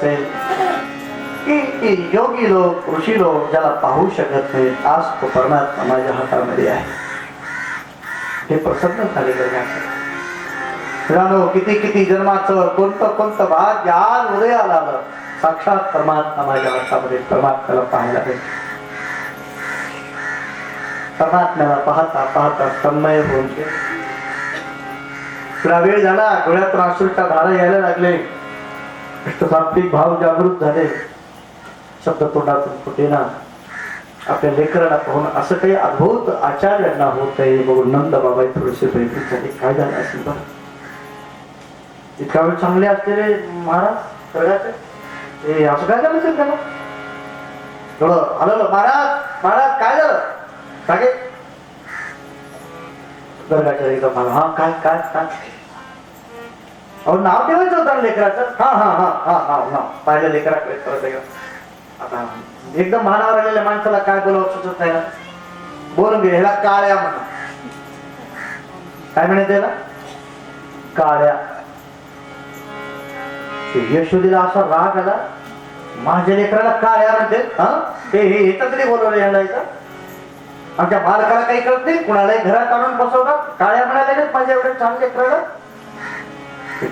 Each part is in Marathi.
असेल की योगी लोक ऋषी लोक ज्याला पाहू शकत नाहीत, आज तो परमात्मा माझ्या हातामध्ये आहे, हे प्रसन्न झाले करण्याचं. किती किती जन्माचं कोणतं कोणतं भाग्य आज उदयाला आलं, साक्षात परमात्मा माझ्या हातामध्ये, परमात्म्याला पाहायला भेट. परमात्म्याला पाहता पाहता तन्मय होऊन थोडा वेळ झाला, डोळ्यातून अश्रूच्या धारा यायला लागले, सात्विक भाव जागृत झाले, शब्द तोंडातून फुटेना. आपल्या लेकराला पाहून असं काही अद्भुत आचार्यांना होत आहे बघून नंद बाबा थोडेसे भयभीत झाले. काय झालं असेल बरं, इतका वेळ चांगले असलेले महाराज हे असं काय झालं असेल त्याला? थोडं आलं, महाराज महाराज काय झालं सांगे गर्गाच्या एकदम मला. हा काय काय काय अहो नाव ठेवायचं होतं लेकराचं. हा हा हा हा हा नाव पाहिलं लेकराकडे परत आता एकदम मानावर आलेल्या माणसाला काय बोलावं सुचत नाही ना. बोलून घे ह्याला काळ्या म्हणा. काय म्हणायचं याला? काळ्या. यशोदीला असा राग आला, माझ्या लेकराला काळ्या म्हणते. हा हे तरी बोलवलं याला इथं. आमच्या बालकाला काही कळत नाही, कुणालाही घरात आणून बसवतात, काळ्या म्हणायला माझ्या एवढ्या छान लेकराला.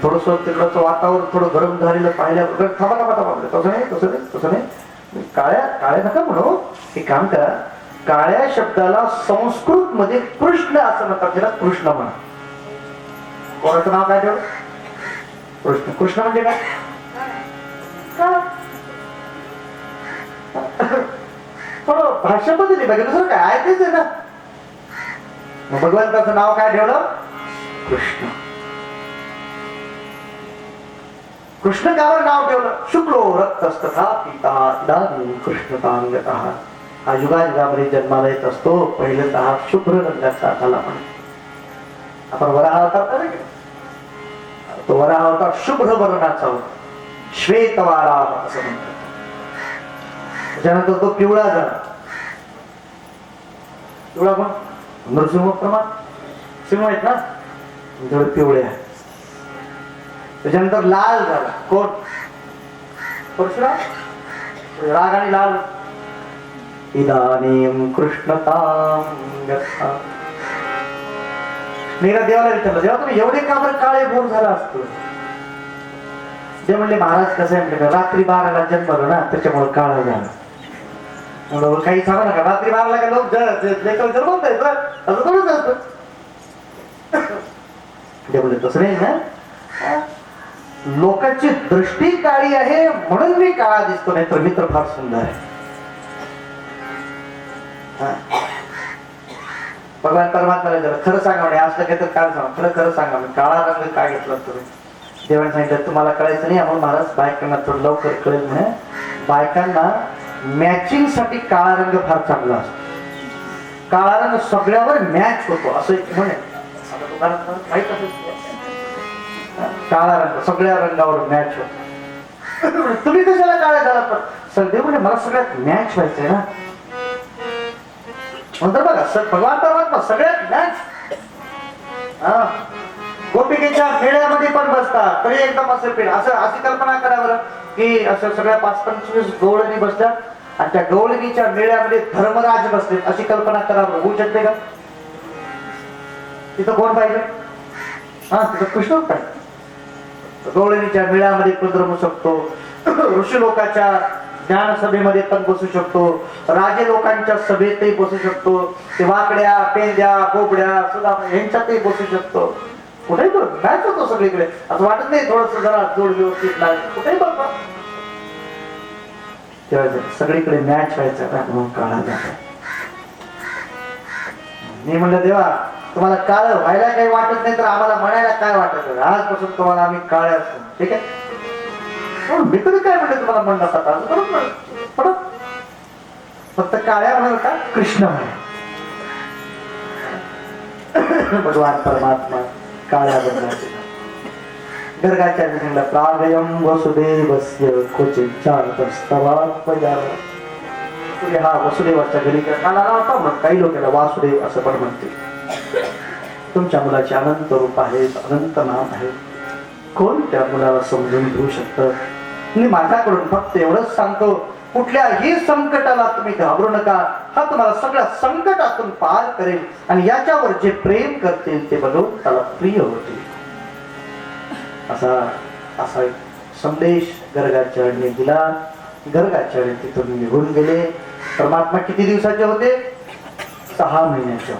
थोडस तिकडचं वातावरण थोडं गरम झालेलं पाहिल्यावर थांबा थांबा थांबा, तसं नाही तसं नाही तसं नाही, काळ्या काळ्या नका म्हणू. हे काम करा, काळ्या शब्दाला संस्कृत मध्ये कृष्ण असं म्हणतात, त्याला कृष्ण म्हणा. कोणाचं नाव काय ठेवलं? कृष्ण. कृष्ण म्हणजे काय? थोडं भाषा बदलली पाहिजे, दुसरं काय आहे तेच आहे ना. मग भगवंताचं नाव काय ठेवलं? कृष्ण. कृष्ण कावर नाव ठेवलं? शुक्लो रक्तस्तथा पिता इदानीं कृष्णतांगतः. हा युगायुगामध्ये जन्माला येत असतो, पहिल्यांदा शुभ्र रंगाचा झाला म्हणून. आपण वराह अवतार, तो वराह अवतार शुभ्र वर्णाचा होता, श्वेतवारा असं म्हणतात. त्याच्यानंतर तो पिवळा झाला. पिवळा कोण? नृसिंह प्रमाण सिंह आहेत ना, थोडे पिवळे आहे. त्याच्यानंतर लाल झाला. कोण? परशुराम. राग आणि लाल. इदानीं कृष्णतां गता. मी देवाला विचारलं, देवा तुम्ही एवढे का बरं काळे बोर झाला असतो? ते म्हणले महाराज कसं आहे म्हणजे रात्री 12ला जन्मलो ना, त्याच्यामुळे काळा झाला. काही सांगा नका, रात्री 12ला का लोक जन्मत नाही असं थोडंच असतं. ते म्हणले तसं नाही ना, लोकांची दृष्टी काळी आहे म्हणून मी काळा दिसतो, नाही तर मित्र फार सुंदर आहे. भगवान परमात्मा खरं सांगा म्हणे, असलं काही तर काय सांगा, खरं खरं सांगा म्हणजे काळा रंग काय घेतला तुम्ही? देवाने सांगितलं तुम्हाला कळायचं नाही, आपण महाराज बायकांना थोडं लवकर कळेल म्हणे. बायकांना मॅचिंग साठी काळा रंग फार चांगला असतो. काळा रंग सगळ्यावर मॅच होतो असं एक म्हणे. माहित असेल, काळा रंग सगळ्या रंगावर मॅच होतो. तुम्ही कशाला काळ्या झाला? पण सगळे म्हणजे मला सगळ्यात मॅच व्हायचंय ना. म्हणतात बघा भगवान परमात्मा सगळ्यात मॅच. गोपिकेच्या मेळ्यामध्ये पण बसतात तरी एकदम असं पेड असं अशी कल्पना करा बरं की असं सगळ्या 5-25 गवळणी बसतात आणि त्या गवळणीच्या मेळ्यामध्ये धर्मराज बसले, अशी कल्पना करा बरं. होऊ शकते का? तिथं कोण पाहिजे? हा तिथं कृष्ण पाहिजे. गवळणीच्या मेळ्यामध्ये पण रमू शकतो, ऋषी लोकांच्या ज्ञान सभेमध्ये पण बसू शकतो, राजे लोकांच्या सभेतही बसू शकतो, ते वाकड्या पेंद्या बोबड्या सुद्धा यांच्यातही बसू शकतो. कुठेही मॅच होतो सगळीकडे. असं वाटत नाही थोडस जरा जोड व्यवस्थित लागेल, कुठेही बघतो सगळीकडे मॅच व्हायचं म्हणून काळा जातो. मी म्हणलं देवा तुम्हाला काळ व्हायला काही वाटत नाही तर आम्हाला म्हणायला काय वाटत? आजपासून तुम्हाला आम्ही काळे असतो, ठीक आहे? मी तरी काय म्हणते तुम्हाला म्हणणार आता फक्त काळ्या म्हणाल का? कृष्ण म्हणे. भगवान परमात्मा काळ्या बदलाचे. गर्गाच्या विषयाला प्रागयम वसुदेवस्य क्वचित हा वसुदेवाच्या घरी काला होता म्हणून काही लोकांना वासुदेव असं पण म्हणते. तुमच्या मुलाचे अनंत रूप आहेत, अनंत नाम आहे. कोण त्या मुलाला समजून घेऊ शकतं? मी माझ्याकडून फक्त एवढंच सांगतो, कुठल्याही संकटाला तुम्ही घाबरू नका. हा तुम्हाला सगळ्या संकटातून पार करेल आणि याच्यावर जे प्रेम करतील ते बघून त्याला प्रिय होतील. असा असा एक संदेश गर्गाचार्यांनी दिला. गर्गाचार्य तिथून निघून गेले. परमात्मा किती दिवसाचे होते? 6 महिन्याचे.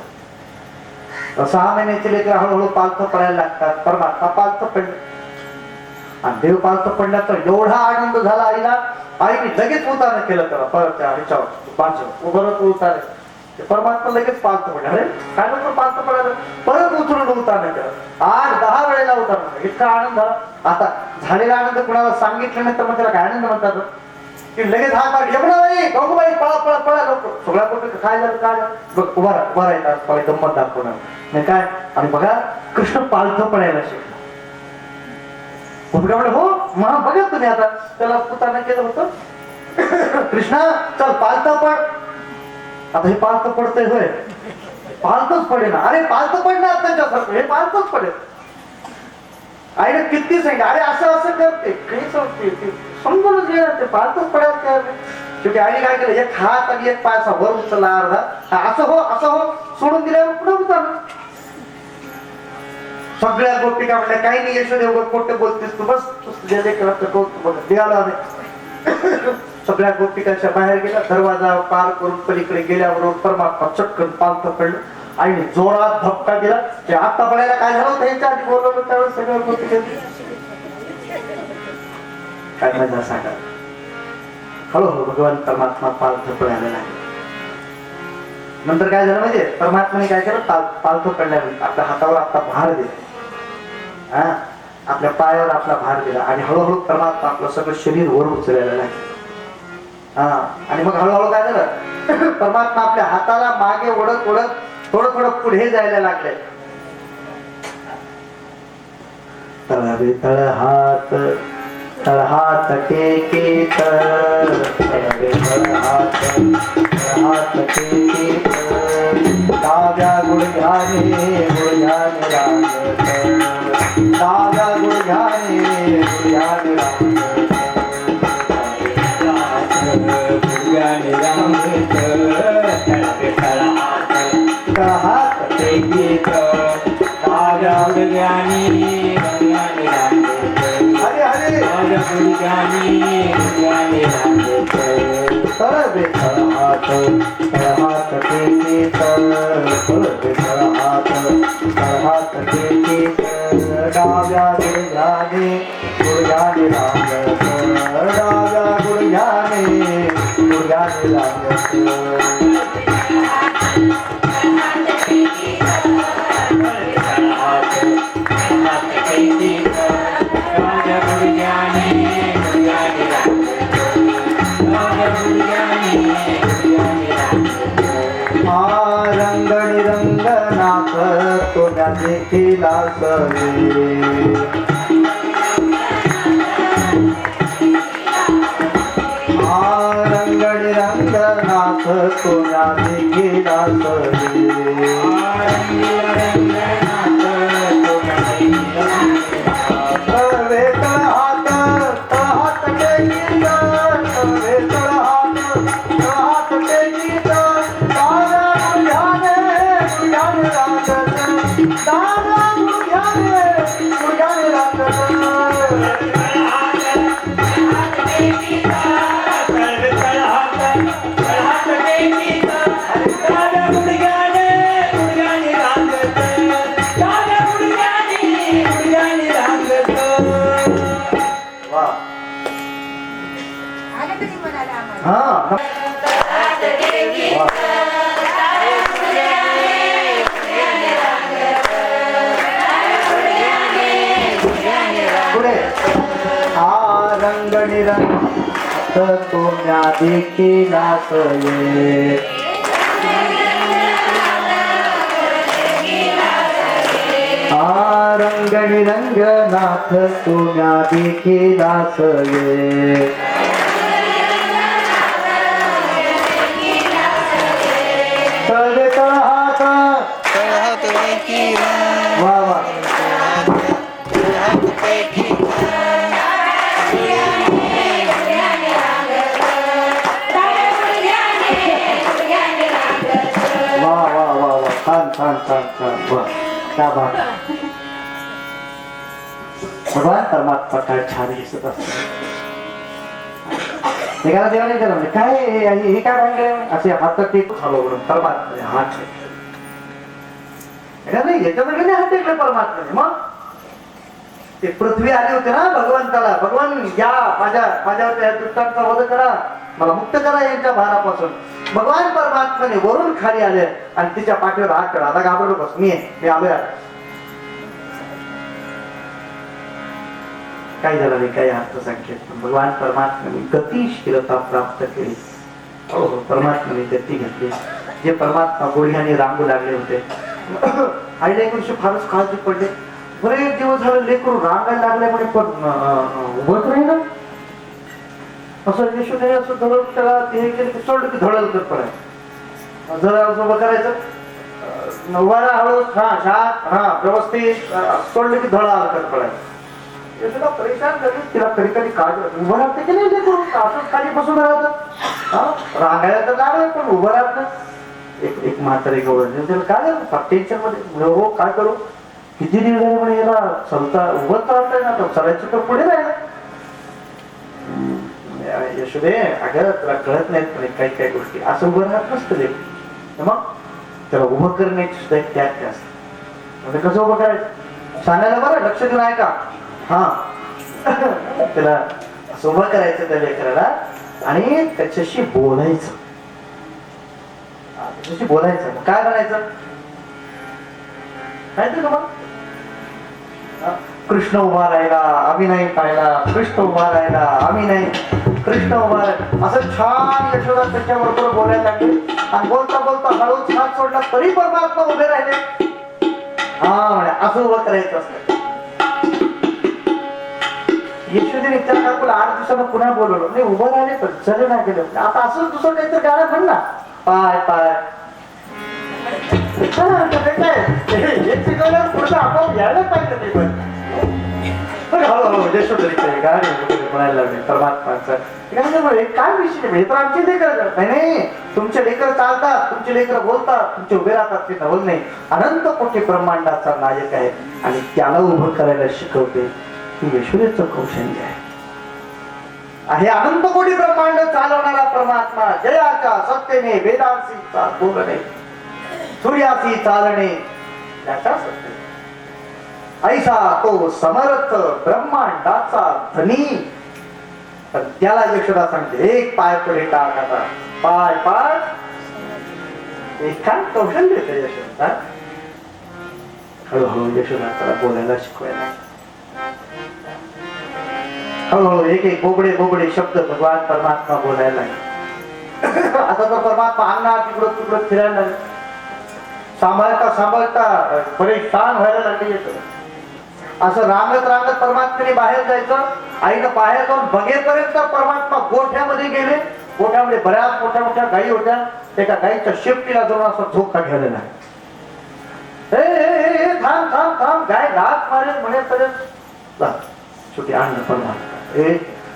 6 महिन्याचे लेकर हळूहळू पालथ पडायला लागतात. परमात्मा पालथ पडले आणि देव पालथ पडला तर एवढा आनंद झाला आईला. आईने लगेच उतारण केलं त्याला परत त्या ह्याच्यावर उभं उतारे. परमात्मा लगेच पालथ पडला. अरे काय नव्हतं पालथ पडायला, परत उतरून उतारण केलं. 8-10 वेळेला उतारण. इतका आनंद झाला. आता झालेला आनंद कुणाला सांगितलं नाही तर मग त्याला काय आनंद म्हणतात की लगेच हात मार यमुनाबाई गंगूबाई पळा पळा पळा लोक सगळ्या कुठे काय झालं काय झालं बघ उभा राहतात. पळे गंमत दाखवणार नाही काय. आणि बघा कृष्ण पालथ पडायला शिकला. म्हणलं हो म्हणा बघा तुम्ही आता त्याला पुताना केलं होतं. कृष्णा चल पालथ पड. आता हे पालथ पडतंय होय, पालथच पडेना. अरे पालथ पडणार त्यांच्यासारखं, हे पालथच पडेल. आईने किती सांगितलं अरे असं असं करते काही सांगते समजूनच गेलं ते पालथच पडायला काय. शेवटी आईने काय केलं, एक हात आणि एक पाय असा वर उचलला अर्धा. असं हो सोडून दिल्यावर पुढे उचललं. सगळ्या गोष्टी काय म्हणल्या काही नाही यशोदे उगाच कोणते बोलतेस तू बस तुझ्या लेकराचं कौतुक बघ देवाला. सगळ्या गोष्टी कशा बाहेर गेल्या. दरवाजा पार करून पलीकडे गेल्याबरोबर परमात्मा चटकन पालथ पडलं. आईने जोरात धक्का दिला. ते आता पडायला काय झालं होतं ह्याच्या आधी बोलवलं त्यावेळेस सगळ्या गोष्टी काय मजा सांगा. हळूहळू भगवान परमात्मा पालथ पडायला लागले. नंतर काय झालं म्हणजे परमात्माने काय केलं, पालथ पडल्यानंतर आपल्या हातावर आपला भार दिला. आपल्या पायावर आपला भार दिला आणि हळूहळू परमात्मा आपलं सगळं शरीर वर उचलायला लागले. आणि मग हळूहळू काय झालं, परमात्मा आपल्या हाताला मागे ओढत ओढत थोडं थोडं पुढे जायला लागले. तळवे तळहात तळहात टेके तळवे तळहात तळहात टेके डाव्या गुडघ्याने गुडघ्याने लागत. डाव्या गुडघ्याने गुडघ्याने लागत. गुडघ्याने लागत. तळवे तळहात तळहात टेके डाव्या गुडघ्याने गुडघ्याने लागत. हरे हरे डाव्या गुडघ्याने गुडघ्याने लागत. तळवे तळहात तळहात टेके तळवे तळहात तळहात टेके डाव्या गुडघ्याने गुडघ्याने लागत. डाव्या गुडघ्याने गुडघ्याने लागत. रंगणी रंगनाथ तुझ्या देखीला सवे. रंगणी रंगनाथ तुझ्या देखीला सवे. तळवे तळहात तळहात टेकी तळवे तळहात तळहात टेकी डाव्या गुडघ्याने गुडघ्याने लागत. डाव्या गुडघ्याने गुडघ्याने लागत. रंगणी रंग तुझ्या देखीला सवे. रंगणी रंगनाथ तुझ्या देखीला सवे. तळवे तळहात तळहात वा वा छान छान छान वा क्या बात. भगवान परमात्मा काय छान दिसत असत. एखादा देवाने केलं काय हे काय भांडे असे हात टेक हलवून परमात्मा हात नाही याच्याकडे नाही हात टेकले परमात्मा. मग ते पृथ्वी आली होती ना भगवंताला, भगवान या माझ्यावर या दुष्टांचा वध करा, मला मुक्त करा यांच्या भारापासून. भगवान परमात्माने वरून खाली आले आणि तिच्या पाठीवर हात ठेवला. आता घाबरू नकोस, मी आलोय. काय झालं नाही काही अर्थसंख्येत भगवान परमात्म्याने गतिशीलता प्राप्त केली. हो परमात्म्याने गती घेतली. जे परमात्मा गुढ्याने रांगू लागले होते आई लेकरूची फारच काळजी पडली. बरेच दिवस झाले लेकरू रांगायला लागले म्हणे पण उभत नाही ना. असं यशोदे असं धडल त्याला हे केलं की सोडलं की धडल तर पडाय जरा उभं करायचं वारा हळू हा व्यवस्थित सोडलं की धडा आलं तर पडाय. तिला परेशान झाली. तिला कधी कधी काळजी उभं राहते की नाही लेकरू असं खाली बसून राहत रांगायला तर लागलं पण उभं राहत नाही. एक म्हातारी गवळण त्याला काय झालं टेन्शन मध्ये हो काय करू किती दिवस झाले म्हणे याला चलता उभंच राहतंय ना चलायचं तर पुढे राहिलं. यशोदे अगं तुला कळत नाहीत पण काही काही गोष्टी असं उभं राहत नसतं लेकरू. मग त्याला उभं करण्याची सुद्धा एक त्याग असत. म्हणजे कसं उभं करायचं सांगायला बरं लक्ष देऊन आहे का. हा त्याला असं उभं करायचं त्या लेकराला आणि त्याच्याशी बोलायचं. त्याच्याशी बोलायचं मग काय म्हणायचं माहिती का मग कृष्ण उभा राहिला आम्ही नाही पाहिला, कृष्ण उभा राहिला आम्ही नाही, कृष्ण उभा राहिला असं छान यशोदा त्याच्याबरोबर बोलायला लागले. आणि बोलता बोलता हळूच हात सोडला तरी परमात्मा उभे राहिले. हा म्हणे असं उभं करायचं असतं. यशोदेने त्या काकूला 8 दिवसांना पुन्हा बोलवलं नाही उभं राहिले पण चल नाही गेलं. आता असंच दुसरं काहीतरी गाणं म्हण ना पाय पाय शिकवल्यावर पुढचं आपोआप यायला पाहिजे. ते पण यशोदरीचे गाणे वगैरे म्हणायला लागले परमात्माचं. काय विषय हे तर आमचे लेकर नाही तुमचे लेकर चालतात तुमचे लेकर बोलतात तुमचे उभे राहतात ते नवल नाही. अनंत कोटी ब्रह्मांडाचा नायक आहे आणि त्याला उभं करायला शिकवते. ही यशोदेचं कौशल्य आहे. अनंत कोटी ब्रह्मांड चालवणारा परमात्मा जयाच्या सत्तेने वेदांशी बोलणे सूर्याशी चालणे त्याच्या सत्ते ऐसा तो समर्थ ब्रह्मांडाचा धनी. पण त्याला यशोदा सांगते एक पाय पुढे टाक. आता पाय पाय एक काय कौशल्य येते यशोदा. हळूहळू यशोदा त्याला बोलायला शिकवायला हळूहळू एक एक बोबडे बोबडे शब्द भगवान परमात्मा बोलायला लागले. आता तर परमात्मा अंगणात तिकडं तिकडं फिरायला लागले. सांभाळता सांभाळता परेशान व्हायला लागले. असं रांगत रांगत परमात्म्याने बाहेर जायचं. आईनं बाहेर जाऊन बघेपर्यंत परमात्मा गोठ्यामध्ये गेले. गोठ्यामध्ये बऱ्याच मोठ्या मोठ्या गायी होत्या. एका गायीच्या शेपटीला जाऊन असा झोका घ्यायला थांब थांब थांब गाय घात मारेल म्हणेपर्यंत शेवटी अन्न परमात्मा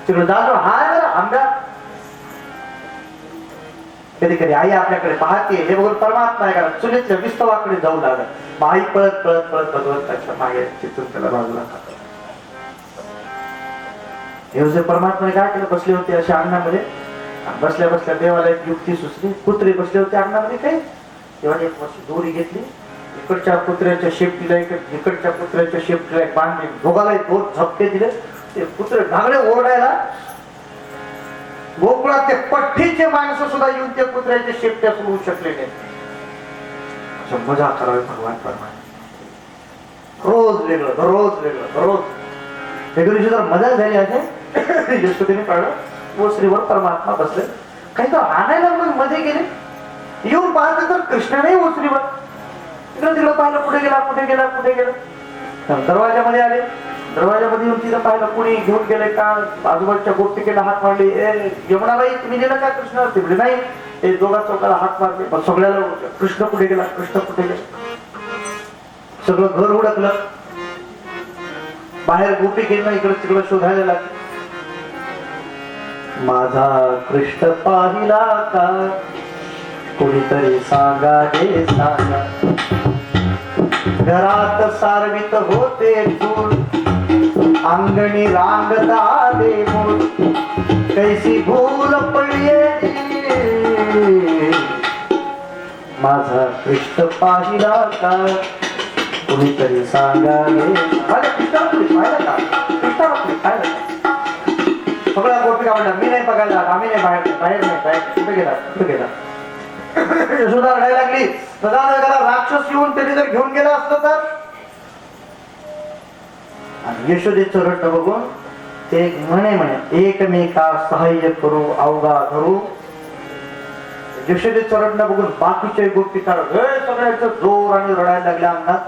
तिकडे जातो हाय आंब्या. कधी कधी आई आपल्याकडे पाहते हे बघून परमात्मा आहे का चुलीतल्या विस्तवाकडे जाऊ लागत. आई पळत पळत पळत भगवंताच्या मागे चितून त्याला बाजूला खात. हे परमात्माने काय केलं बसले होते अशा अंगणामध्ये. बसल्या बसल्या देवाला एक युक्ती सुचली. कुत्रे बसले होते अंगणामध्ये काही तेव्हा एक दोरी घेतली. इकडच्या कुत्र्याच्या शेपटीला इकडच्या कुत्र्याच्या शेपटीला एक बांधली. दोघाला 2 झपके दिले. ते कुत्रे ढागळे ओरडायला. गोकुळात ते पठ्ठीचे माणसं सुद्धा येऊन त्या कुत्र्याच्या शेपट्या सोडवू शकले नाही. असं मजा करावी भगवान परमात्मा. रोज वेगळं रोज वेगळं रोज वेगळी जर मजा झाली आहे यशोदेने पाळलं ओसरीवर परमात्मा बसले. काही तर आणायला मग मध्ये गेले. येऊन पाहते तर कृष्ण नाही ओसरीवर. तिकडं तिकडं पाहिलं कुठे गेला कुठे गेला कुठे गेला. दरवाजामध्ये आले. दरवाजामध्ये येऊन तिथं पाहिलं कुणी घेऊन गेले का. आजूबाजूच्या गोष्टीला हात मारले. यमुनाबाई तुम्ही गेला का कृष्ण तिकडे नाही. ते दोघा चौकाला हात मारले. पण सगळ्याला कृष्ण कुठे गेला कृष्ण कुठे गेला. सगळं घर उडकलं. बाहेर गोपी गेलं इकडे तिकडं शोधायला लागले. माझा कृष्ण पाहिला का कोणीतरी सांगा हे सांगा. घरात सारवित होते चूल, अंगणी रांगता दे मूल, कैसी भूल पडली माझा कृष्ण पाहिला का, कुणीतरी सांगावे माझ्या कृष्णाला तुम्ही पाहिलं का, कृष्णाला तुम्ही पाहिलं का. सगळ्या गोष्टी म्हणल्या मी नाही बघायला, आम्ही नाही बाहेर बाहेर नाही बाहेर कुठे गेला कुठे गेला. यशोदा रडायला लागली. सदानगराला राक्षस येऊन त्यांनी जर घेऊन गेला असतं तर, आणि यशोदेचं रडणं बघून ते म्हणे एकमेका सहाय्य करू अवघा धरू. यशोदेचं रडणं बघून बाकीच्या गोष्टी सगळ्याचं जोर आणि रडायला लागल्या अंगात.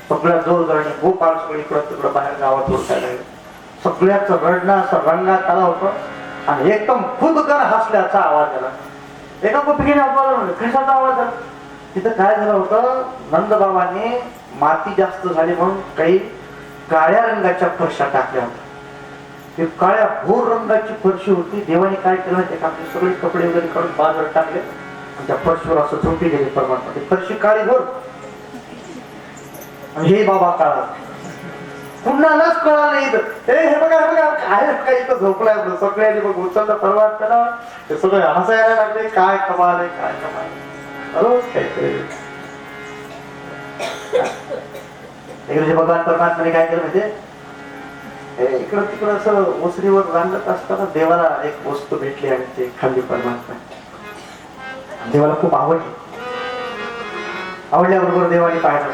सगळ्या जोर रडणे गोपाळ सगळं इकडं तिकडं बाहेर गावात ओरखायला लागले. सगळ्याच रडणं असं रंगात आला होतं आणि एकदम खुदकर हसल्याचा आवाज आला. एका गोपीने आपल्याला कशाचा आवाज आला. तिथं काय झालं होतं, नंदबाबांनी माती जास्त झाली म्हणून काही काळ्या रंगाच्या फरशा टाकल्या होत्या. ते काळ्या भोर रंगाची फरशी होती. देवाने काय केलं ते आपले सगळे कपडे वगैरे काढून बाजार टाकले आणि त्या फरशीवर असं झोपी गेले परमात्मा. ती फरशी काळी भोर आणि हे बाबा काळा. कुणालाच कळा नाही. हे बघा हे बघा काय काय इथं झोपलाय. सगळ्यांनी बघ उचललं परमात्म्याला. ते सगळे हसायला लागले. काय कमाल आहे काय कमाल. इकडे भगवान परमात्म्याने काय केलं म्हणजे, इकडं तिकडं असं ओसरीवर रांगत असताना देवाला एक वस्तू भेटली आणि ते खाल्ली परमात्मा. देवाला खूप आवडली. आवडल्याबरोबर देवाने पाहिलं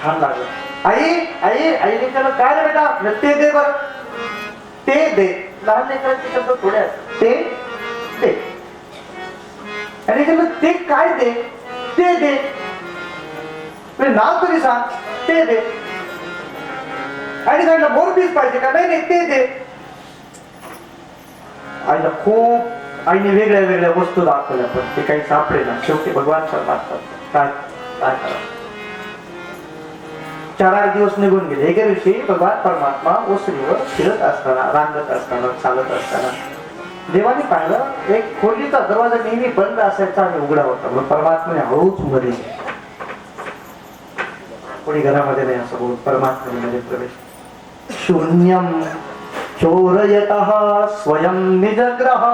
छान लागलं. आई आई आईने त्याला काय रे बेटा, ते दे बर ते दे. लहान लेकरांचे शब्द थोडे आहेत. ते दे. आणि त्याला ते काय दे ते दे. नाव तरी सांग. ते दे. आणि सांगितलं मोरपीस पाहिजे का, नाही नाही ते दे. आईला खूप आईने वेगळ्या वेगळ्या वस्तू दाखवल्या पण ते काही सापडे ना. शेवटी भगवान परमात्मा काय काय करा. 4-8 दिवस निघून गेले. एके दिवशी भगवान परमात्मा ओसरीवर फिरत असताना रांगत असताना चालत असताना देवाने पाहिलं एक खोलीचा दरवाजा नेहमी बंद असायचा आणि उघडा होता. मग परमात्माने हळूच मध्ये कोणी घरामध्ये नाही असं बोल परमात्म्यामध्ये प्रवेश. शून्यम चोरयतः स्वयं निजग्रह.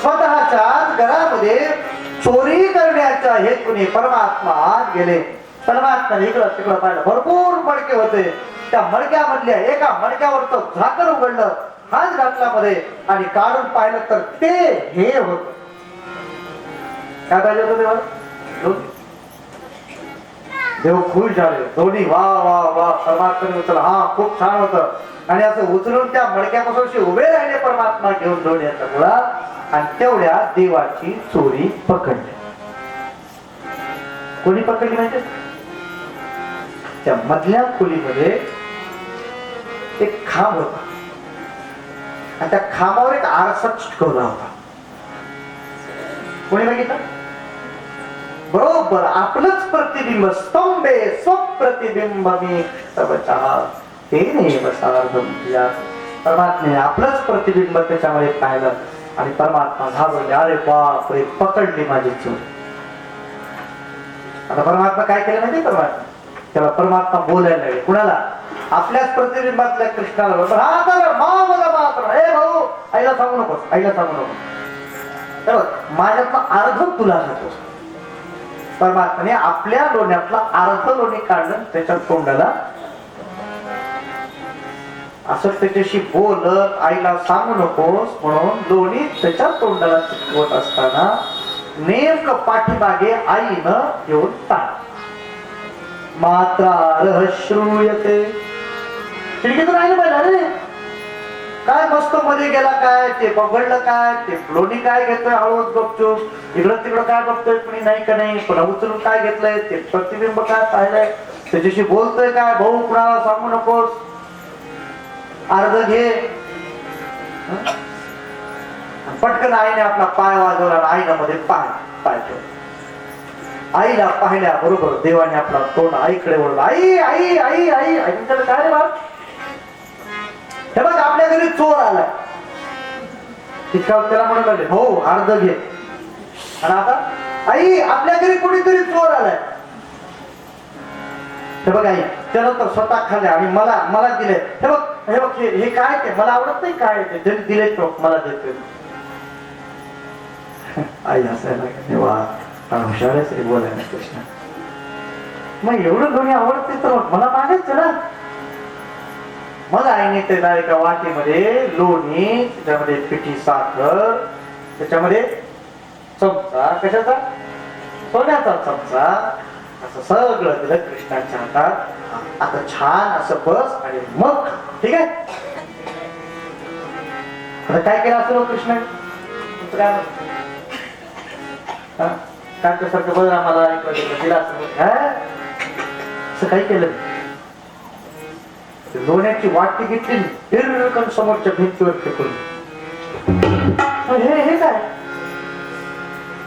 स्वतःच्याच घरामध्ये चोरी करण्याच्या हेतूने परमात्मा आत गेले. परमात्म्याने इकडं तिकडं पाहिलं. भरपूर मडके होते. त्या मडक्यामधल्या एका मडक्यावरचं झाकण उघडलं. हात घातला मध्ये आणि काढून पाहिलं तर ते हे होत. काय पाहिजे होतं देवाला. देव खुश झाले. दोन्ही वा वा वा. परमात्म्याने उचल हा खूप छान होतं. आणि असं उचलून त्या मडक्यापासून उभे राहिले परमात्मा घेऊन डोळ्याचा गोळा. आणि तेवढ्या देवाची चोरी पकडली. कोणी पकडली माहिती, त्या मधल्या खोलीमध्ये एक खांब होता आणि त्या खांबावर एक आरसा चिटकवला होता. कोणी बघितलं. बरोबर आपलंच प्रतिबिंब. स्तंभे स्वप्रतिबिंब मी परमात्म्याने आपलंच प्रतिबिंब त्याच्यामध्ये पाहिलं आणि परमात्मा घाबरले. अरे बापरे पकडली माझी चोरी. आता परमात्मा काय केलं माहिती. परमात्मा त्याला परमात्मा बोलायला लागले. कुणाला. आपल्याच प्रतिबिंबातल्या कृष्णाला. भाऊ आईला सांगू नकोस आईला सांगू नकोस. माझ्यातला अर्ध तुला जातोस. परमात्माने आपल्या लोण्यातला अर्ध लोणी काढलं त्याच्या तोंडाला. असं त्याच्याशी बोलत आईला सांगू नकोस म्हणून लोणी त्याच्या तोंडाला चिटकवत असताना नेमकं पाठीमागे आईनं येऊन टाक. मात्रा श्रूयते. खिडकीतून आईने पाहिलं रे काय मस्त मध्ये गेला काय ते बघडलं काय ते लोणी काय घेतोय हळूच गपचूप. इकडं तिकडं काय बघतोय कुणी नाही का नाही. पुन्हा उचलून काय घेतलंय ते प्रतिबिंब काय पाहिलंय. त्याच्याशी बोलतोय काय. भाऊ कुणाला सांगू नकोस अर्ध घे. पटकन आईने आपला पाय वाजवला. आईला मध्ये पाय पाय ठेवला. आईला पाहिल्या बरोबर देवाने आपला तोंड आईकडे वळला. आई आई आई आई आई काय रे बाप. हे बघ आपल्या घरी चोर आलाय. तिच्या त्याला म्हणू लागले भाऊ अर्ध घे. आणि आता आई आपल्या घरी कोणीतरी चोर आलाय. हे बघ आई, त्यानं तर स्वतः खाल्ले आणि मला मला दिले. हे बघ हे बघ हे काय ते मला आवडत नाही. काय ते ज्यांनी दिले तो मला देतोय. आई हसायला तेव्हा हुशारच रे बोलायला कृष्ण. मग एवढं दोन्ही आवडते तर मला मागायचं ना. मग आईने त्याला एका वाटीमध्ये लोणी, त्याच्यामध्ये पिठी साखर, त्याच्यामध्ये चमचा, कशाचा सोन्याचा चमचा, असं सगळं दिलं कृष्णाच्या हातात. आता छान असं बस आणि मग ठीक आहे. आता काय केलं असं कृष्ण काय काढल्यासारखं बघ आम्हाला दिला असं काय केलं. लोण्याची वाटी घेतली, दीर्घ समोरच्या भिंतीवर फेकून. हे काय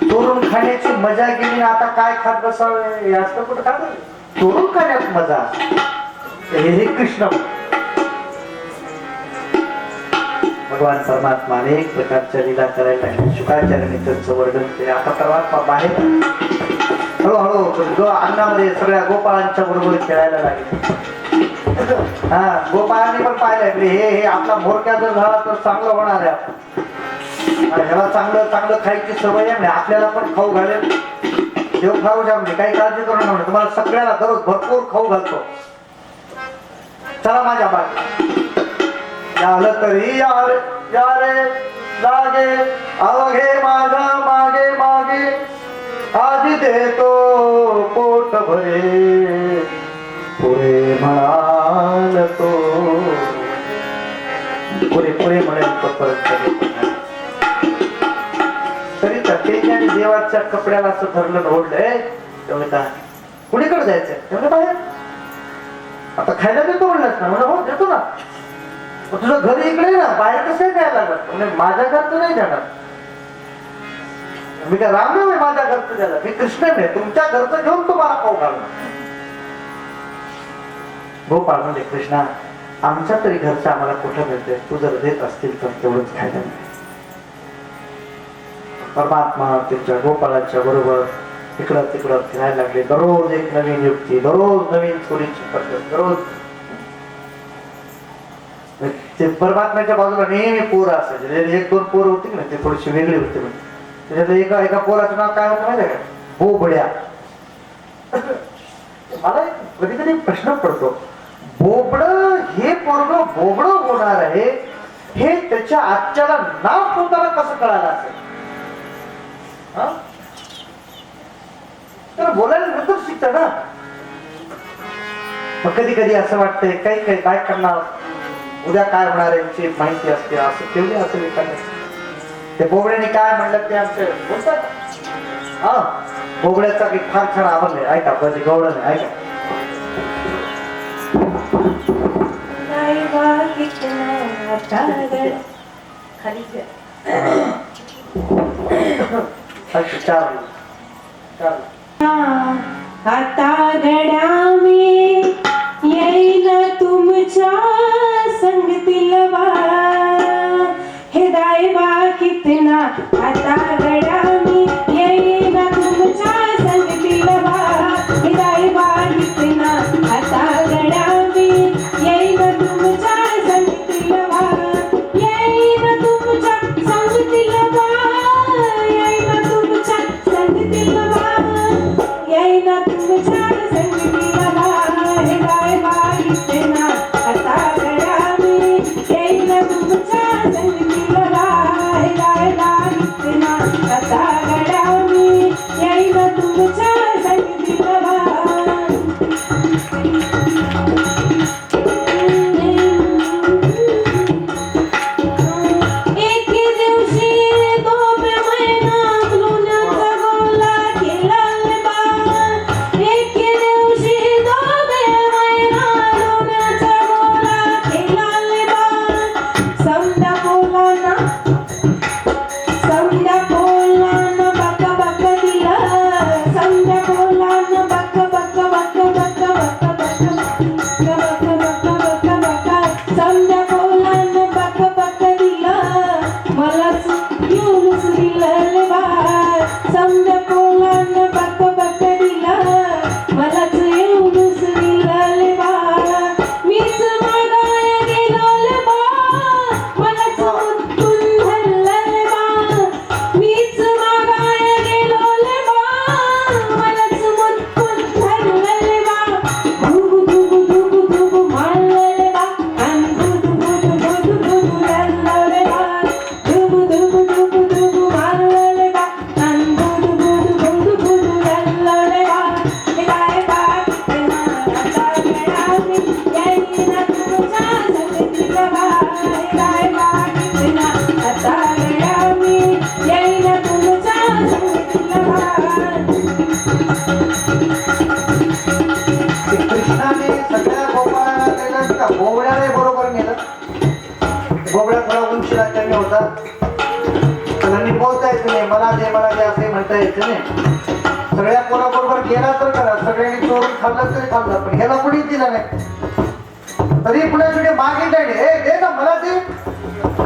चोरून खाण्याची मजा गेली. आता काय खात बसावे असं कुठं खात. चोरून खाण्यात मजा. हे कृष्ण भगवान परमात्मा अनेक प्रकारच्या लीला करायला शुकाचार्याने त्यांचं वर्णन केले. आता परमात्मा बाहेर हळूहळू अन्नामध्ये सगळ्या गोपाळांच्या बरोबर खेळायला लागले. हा गोपाळांनी पण पाहिलंय हे आपला मोरक्या जर झाला तर चांगलं होणार आहे. ह्याला चांगलं चांगलं खायची सवय आहे. आपल्याला पण खाऊ घालेल. देव खाऊ द्या म्हणजे काही काळजी करू नये. तुम्हाला सगळ्याला दररोज भरपूर खाऊ घालतो. चला माझ्या बाग आलं तरी या रे लागे अवघे माझा मागे मागे आधी देतो पोट भरे पुरे म्हणाल तो. पुरे पुरे म्हणेल तो परत तरी आणि देवाच्या कपड्याला असं धरलं ओढलंय. तेवढे काय कुणीकडे जायचंय तेवढे बाहेर. आता खायला देतो म्हणलास ना. म्हणजे हो देतो ना. तुझं घर इकडे ना, बाहेर कसं द्यायला लागत. म्हणजे माझ्या घरचं नाही जाणार. मी काय राम नाही माझ्या घरचं द्यायला. मी कृष्ण नाही. तुमच्या घरचं घेऊन तुम्हाला खाऊ घालणार. गोपाळ म्हणजे कृष्णा आमच्या तरी घरचं आम्हाला कुठं मिळतंय. तू जर देत असतील तर तेवढंच खायला मिळेल. परमात्मा त्यांच्या गोपाळाच्या बरोबर इकडं तिकडं फिरायला लागले. दररोज एक नवीन युक्ती, दररोज नवीन चोरीची पद्धत. दररोज ते परमात्म्याच्या बाजूला नेहमी पोरं असायचे. एक दोन पोरं होती ना ते थोडीशी वेगळी होती. त्याच्यात एका पोराचं नाव काय होतं माहिती आहे का? बोबड्या. मला कधी कधी प्रश्न पडतो, बोबड हे पोरग बोबड होणार आहे हे त्याच्या आजच्याला नाव ठेवताना कसं कळालं असेल. तर बोलायला नंतर शिकत ना. मग कधी कधी असं वाटतंय काही काही काय करणार, उद्या काय होणार यांची माहिती असते. असं ठेवली असेल एखाद्या. ते बोबड्याने काय म्हणलं ते आमचे बोलतात. हा बोबड्याचा एक फार छान आवाज आहे. ऐका बस गवळण आहे. ऐका. आता गड्या मी येईन तुमच्या संगतील हे दायबा कितना. आता गड्या मी येईन तुमच्या संगतील हे दायबा कितना. आता गड्या मी येईन तुमच्या संगतील येईन तुमच्या संगतील येईन तुमच्या संगतील येईन तुमच्या संगतील हे दायबा कितना. आता गड्या थोडा उंचीला कमी होता. त्यांनी बोलता येत नाही, मला दे असे म्हणता यायचं नाही. सगळ्या पोराबरोबर गेला तर करा, सगळ्यांनी चोरून खाल्लं तरी खाल्लं, पण ह्याला कुणीच दिला नाही. तरी पुन्हा तुझे मागितले, हे दे ना मला दे.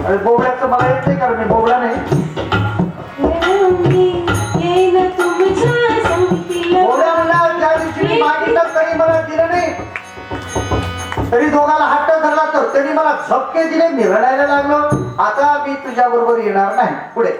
अरे बोबड्याचं मला येत नाही, कारण मी बोबडा नाही. बोबड्या म्हणला त्या दिवशी मी मागितलं तरी मला दिलं नाही. तरी दोघाला हट्ट धरला तर त्यांनी मला झपके दिले, मी रडायला लागलो. आता मी तुझ्या बरोबर येणार नाही. पुढे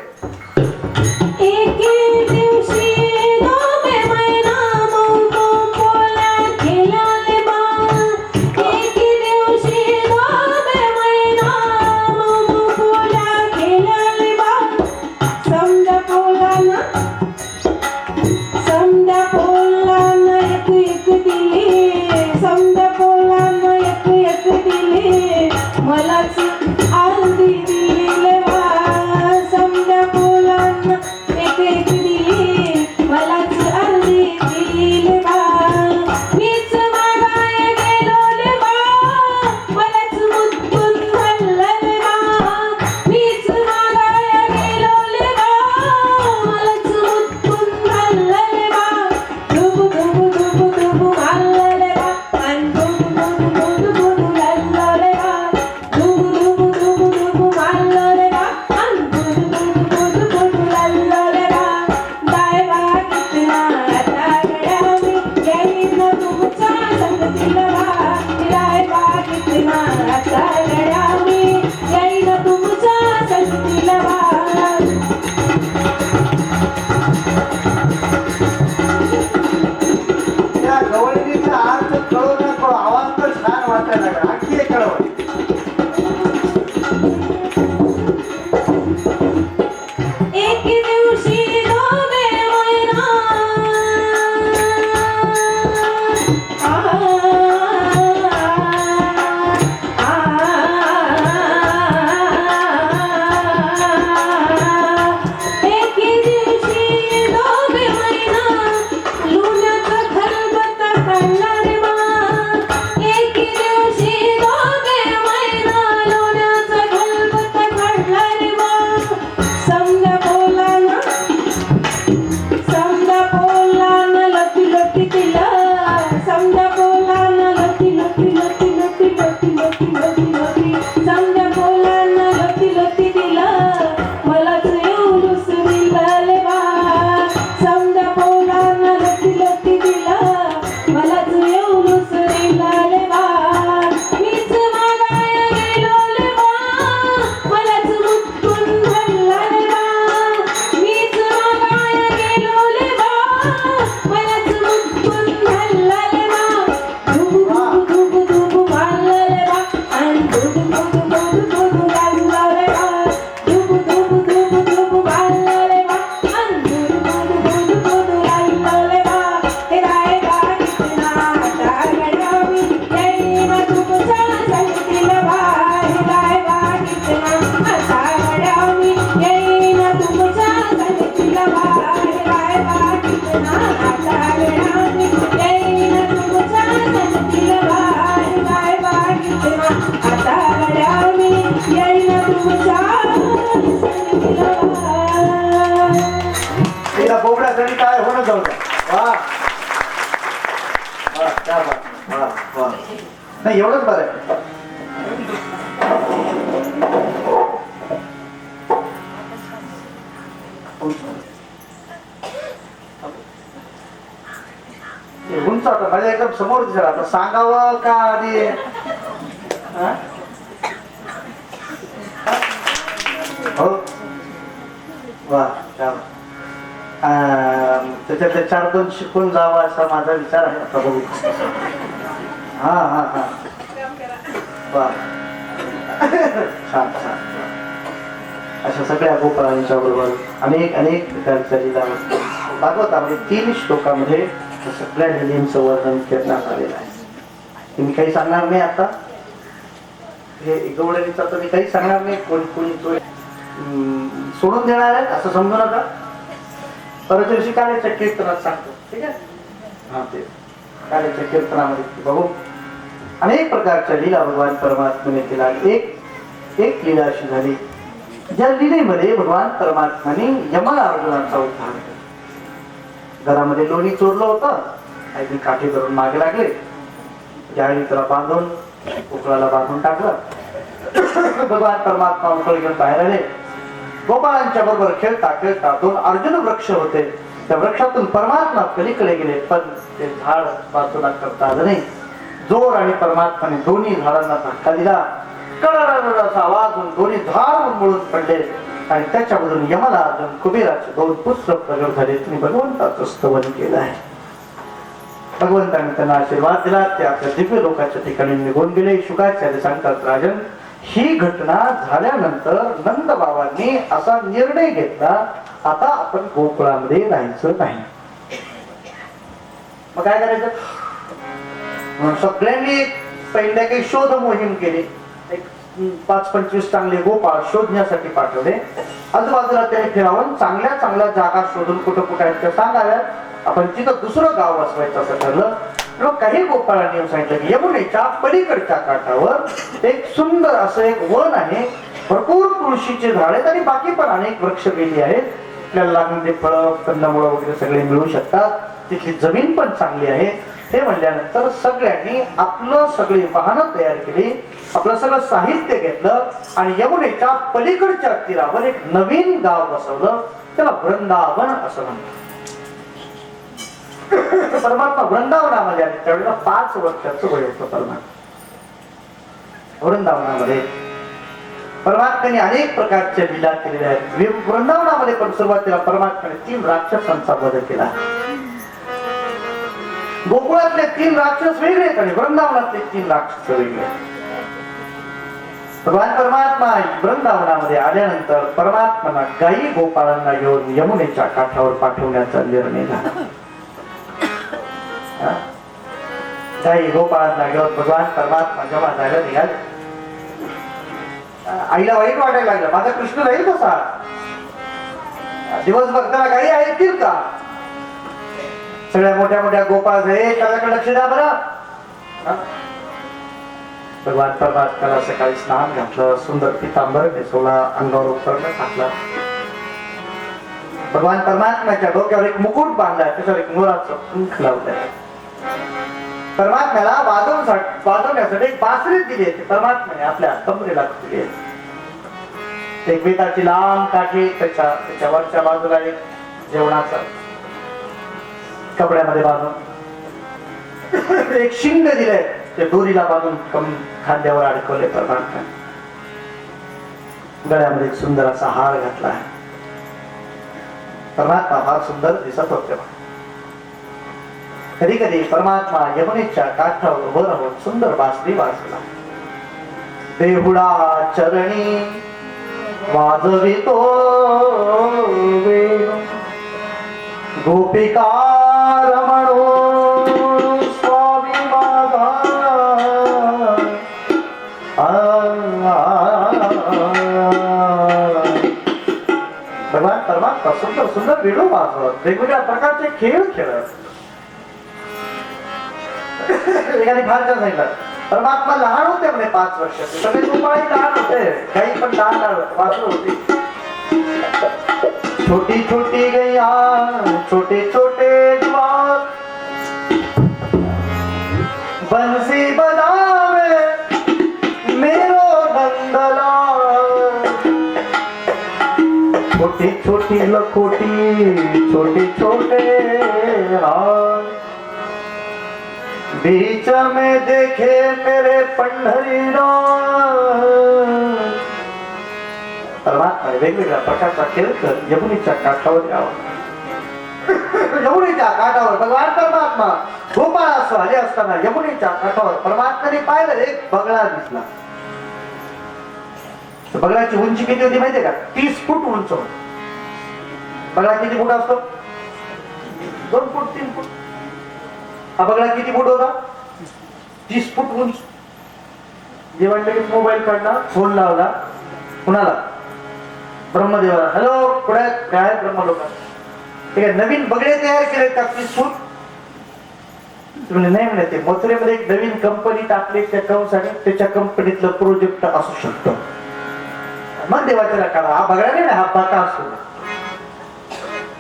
बोबड्यासाठी काय होणं जाऊ द्या. वा वा क्या बात. वा वा नाही एवढंच बरं आहे. उंच होता माझ्या एकदम समोर दिसला. आता सांगावं का आधी हो वा क्या त्याच्यात 4-2 शिकून जावं असा माझा विचार आहे. आता बघू. हा हा हा वा छान छान. अशा सगळ्या गोपाळांच्या बरोबर अनेक अनेक प्रकारच्या लीला भागवतामध्ये 3 श्लोकामध्ये सगळ्या लीलांचं वर्णन करण्यात आलेलं आहे. तुम्ही काही सांगणार नाही आता. हे गवळणीचा तर मी काही सांगणार नाही. कोणी सोडून देणार आहे असं समजू नका. परत दिवशी काल्याच्या कीर्तनात सांगतो. ठीक आहे. हा ते काल्याच्या कीर्तनामध्ये बघू अनेक प्रकारच्या लीला भगवान परमात्म्याने केला. एक लीला अशी झाली, ज्या लीलेमध्ये भगवान परमात्माने यमला अर्जुनाचा उद्धार केला. घरामध्ये लोणी चोरलं होतं, आई काठी धरून मागे लागले, ज्यावेळी त्याला बांधून उकळाला बांधून टाकलं. भगवान परमात्मा उकळ घेऊन बाहेर आले. गोपाळांच्या बरोबर खेळता खेळता 2 अर्जुन वृक्ष होते, त्या वृक्षातून परमात्मा पलीकडे गेले, पण ते झाड बाजूला करता आलं नाही. जोर आणि परमात्माने दोन्ही झाडांना धक्का दिला. कडाडाचा आवाज होऊन दोन्ही झाड उन्मळून पडले आणि त्याच्यामधून यमला अर्जुन कुबेराचे 2 पुत्र प्रगट झाले. तुम्ही भगवंताचं स्तवन केलं आहे. भगवंताने त्यांना आशीर्वाद दिला. ते आपल्या दिव्य लोकाच्या ठिकाणी निघून गेले. शुकाचार्य सांगतात, राजन, ही घटना झाल्यानंतर नंद बाबांनी असा निर्णय घेतला, आता आपण गोकुळामध्ये राहायचं नाही. मग काय करायचं? सगळ्यांनी पहिल्या काही शोध मोहीम केली. एक 5-25 चांगले गोपाळ शोधण्यासाठी पाठवले. आजूबाजूला त्याने फिरावून चांगल्या चांगल्या जागा शोधून कुठं कुठं आहेत त्या सांगाव्या. आपण तिथं दुसरं गाव बसवायचं असं ठरलं. मग काही गोपाळांनी सांगितलं की यमुनेच्या पलीकडच्या काठावर एक सुंदर असं एक वन आहे, भरपूर तुळशीचे झाड आहेत आणि बाकी पण अनेक वृक्ष वेली आहेत. आपल्याला लागणारे फळं कंदमुळं वगैरे सगळे मिळू शकतात. तिथली जमीन पण चांगली आहे. हे म्हणल्यानंतर सगळ्यांनी आपलं सगळी वाहनं तयार केली, आपलं सगळं साहित्य घेतलं आणि यमुनेच्या पलीकडच्या तीरावर एक नवीन गाव बसवलं. त्याला वृंदावन असं म्हणतात. परमात्मा वृंदावनामध्ये आले त्यावेळेला 5 वर्षाचं वय होतं. परमात्मा वृंदावनामध्ये परमात्म्याने अनेक प्रकारच्या लीला केलेल्या आहेत. वृंदावनामध्ये पण सुरुवातीला परमात्म्याने 3 राक्षसांचा वध केला. गोकुळातले 3 राक्षस वेगळे आणि वृंदावनातले 3 राक्षस वेगळे. भगवान परमात्मा वृंदावनामध्ये आल्यानंतर परमात्म्याला गायी गोपाळांना घेऊन यमुनेच्या काठावर पाठवण्याचा निर्णय झाला. गायी गोपाळांना घेऊन भगवान परमात्मा जेव्हा जायला निघाले, आईला वाईट वाटायला लागलं, माझा कृष्ण राहील कसा? दिवसभर त्याला गायी ऐकतील का? सगळ्या मोठ्या मोठ्या गोपाळ त्याच्याकडे लक्ष द्या बरं. भगवान परमात्म्याला सकाळी स्नान घातलं, सुंदर पितांबर नेसवला, अंगावर उपकरण टाकलं. भगवान परमात्म्याच्या डोक्यावर एक मुकुट बांधलाय, त्याच्यावर एक मोराचं पंख लावलंय. परमात्म्याला वाजवण्यासाठी एक बासरी दिली आहे, परमात्म्याने आपल्या कमरेला दिली आहे. एक वेताची लांब काठी, त्याच्या वरच्या बाजूला एक जेवणाचा कपड्यामध्ये बांधून एक शिंग दिलंय, ते दोरीला बांधून खांद्यावर अडकवले. परमात्मा गळ्यामध्ये एक सुंदर असा हार घातला. परमात्मा फार सुंदर दिसत होते. कधी कधी परमात्मा यमुनेच्या काठावर उभं राहून सुंदर बासरी वाजवला. देहुडा चरणी वाजवितो वेणू, गोपिका रमणो स्वामी माझा. भगवान परमात्मा सुंदर सुंदर वेणू वाजवत, वेगवेगळ्या प्रकारचे खेळ खेळत. एखादी फार छान सांगितलं, परमात्मा लहान होते म्हणे 5 वर्षाचे, सगळे गोपाळही लहान होते, काही पण लहान वासरू होती. छोटी छोटी गैया छोटे छोटे द्वार, बंसी बजावे मेरो नंदलाल. छोटी छोटी लखोटी छोटे छोटे हार, बीच में देखे मेरे पंढरीनाथ. परमात्मा वेगवेगळ्या प्रकारचा खेळ कर यमुनेच्या काठावर यावं. यमुनेच्या काठावर भगवान परमात्मा गोपाळास आले असताना यमुनेच्या काठावर परमात्म्याने पाहिलं एक बगळा दिसला. बगळाची उंची किती होती माहितीये का? 30 फूट उंच होती. बगळा किती फूट असतो? 2 फूट 3 फूट. हा बगळा किती फूट होता? 30 फूट उंच. जेव्हा लगेच मोबाईल काढला, फोन लावला, कुणाला? ब्रह्मदेवाला. हॅलो, कुठे काय ब्रह्मलोक? ठीक आहे, नवीन बगळे तयार केले का 30 फूट? तुम्ही नाही म्हणते, मथुरेमध्ये एक नवीन कंपनी टाकली त्या कंपनीसाठी, त्याच्या कंपनीतलं प्रोजेक्ट असू शकतो. मग देवाच्या रकाला हा बगडा नाही, हा बकासूर.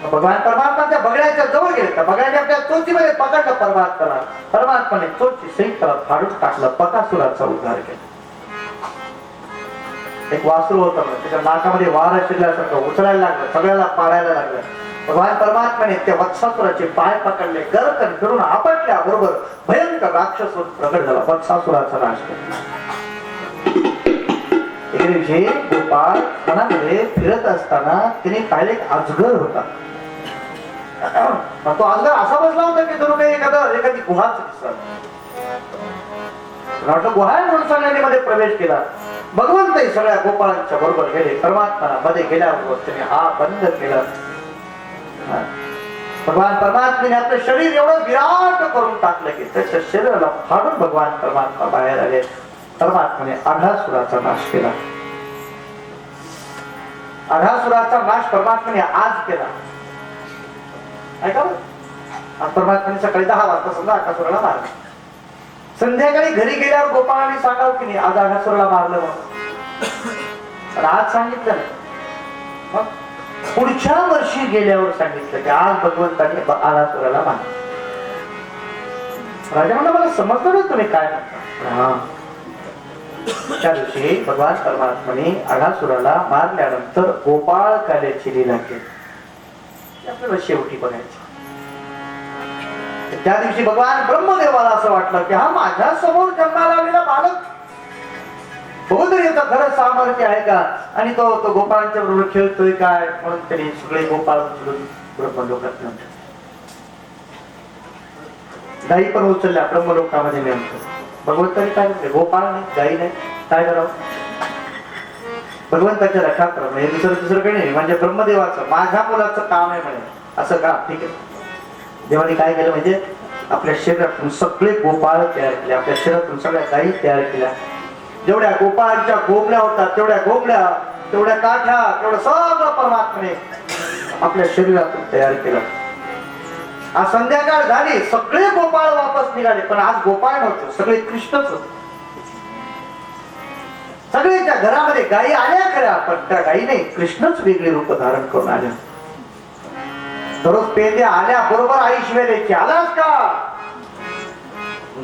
भगवान परमात्माच्या बगड्याच्या जवळ गेले तर बगड्याने आपल्या चोचीमध्ये पकडलं परमात्माने चोची सहित फाडून टाकलं, बकासुराचा उद्धार केला. एक वासरू होतं त्याच्या नाकामध्ये वार शिरल्यासारखं उचलायला लागलं, सगळ्याला पाडायला लागलं. भगवान परमात्माने त्या वत्सासुराचे पाय पकडले, गरकन फिरून आपटल्या बरोबर भयंकर राक्षस प्रकट झाला, वत्सासुराचा नाश केला. एके दिवशी गोपाळ वनामध्ये फिरत असताना तिने पाहिले एक अजगर होता. तो अजगर असा बसला होता की जणू काही एखादी गुहाच दिसत. वाटलं गुहा आहे म्हणून सगळ्यांनी मध्ये प्रवेश केला. भगवंतही सगळ्या गोपाळांच्या बरोबर गेले. परमात्मा मध्ये गेल्याबरोबर त्याने हा बंद केला. भगवान परमात्म्याने आपलं शरीर एवढं विराट करून टाकलं की त्याच्या शरीराला फाडून भगवान परमात्मा बाहेर आले. परमात्म्याने आघासुराचा नाश केला. आघासुराचा नाश परमात्म्याने आज केला. ऐका आज परमात्म्याने सकाळी 10 वाजता समजा आघासुराला मारलं. संध्याकाळी घरी गेल्यावर गोपाळांनी सांगावं की नाही आज आघासुराला मारलं म्हणून. आज सांगितलं नाही. मग पुढच्या वर्षी गेल्यावर सांगितलं की आज भगवंतांनी आघासुराला मारलं. राजा म्हणला मला समजलं नाही तुम्ही काय म्हणता. त्या दिवशी भगवान परमात्माने आघासुराला मारल्यानंतर गोपाळ काल्याची लीला केली. आपल्याला शेवटी बघायची. त्या दिवशी भगवान ब्रह्मदेवाला असं वाटलं की हा माझ्या समोर जन्माला आलेला बालक बघून याचं खरं सामर्थ्य आहे का, आणि तो गोपाळांच्या बरोबर खेळतोय काय, म्हणून त्यांनी सगळे गोपाळ ब्रह्मलोकात नव्हते. गाई पण उचलल्या ब्रह्मलोकामध्ये नेमकं. भगवंतानी काय म्हटले गोपाळ नाही गाई नाही काय करावं. भगवंताच्या रक्षात म्हणजे दुसरं काही नाही, म्हणजे ब्रह्मदेवाचं माझ्या मुलाचं काम आहे म्हणे. असं का ठीक आहे. देवाने काय केलं म्हणजे आपल्या शरीरातून सगळे गोपाळ तयार केले. आपल्या शरीरातून सगळ्या गायी तयार केल्या. जेवढ्या गोपाळांच्या गोबल्या होतात तेवढ्या गोबल्या, तेवढ्या काठ्या, तेवढं सगळं परमात्म्याने आपल्या शरीरातून तयार केलं. आज संध्याकाळ झाली, सगळे गोपाळ वापस निघाले, पण आज गोपाळ नव्हते, सगळे कृष्णच होते. सगळ्याच्या घरामध्ये गायी आल्या खऱ्या, पण त्या गायी नाही, कृष्णच वेगळे रूप धारण करून आल्या. दररोज पेंड्या आल्या बरोबर आई शिवाय द्यायची, आलास का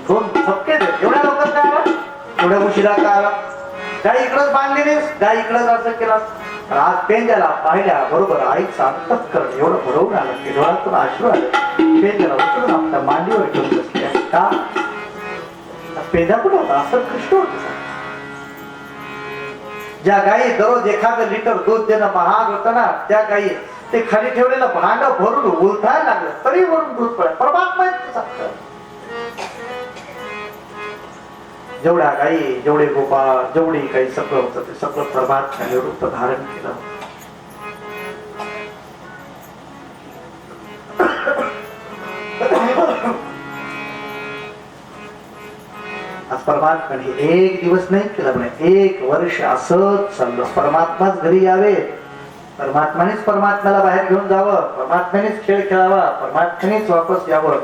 2 थपके दे. एवढ्या लवकर काय आला, एवढ्या उशिरा का आला, गाय इकडच बांधलेलीस, गाय इकडच असं केला. आज पेंड्याला पाहिल्या बरोबर आईचं अंतःकरण एवढं भरवून आलं की डोळ्यातून अश्रू आले. पेंड्याला उचलून आपल्या मांडीवर घेऊन बसल्या. का पेंड्या कुठं होता, असं कृष्ण होत. ज्या गायी दररोज एखादं लिटर दूध देणं महाग होतं ना, त्या गायी ते खाली ठेवलेलं भांड भरून उलथायला लागलं तरी वरून दूध पडलं. परमात्मा जेवढ्या गायी, जेवढे गोपाळ, जेवढी काही सगळं होतं ते सगळं परमात्म्याने रूप धारण केलं. आज परमात्म्याने एक दिवस नाही केलं म्हणे, 1 वर्ष असंच चाललं. परमात्माच घरी यावे, परमात्मानेच परमात्म्याला बाहेर घेऊन जावं, परमात्म्यानेच खेळ खेळावा, परमात्म्यानेच वापस यावं,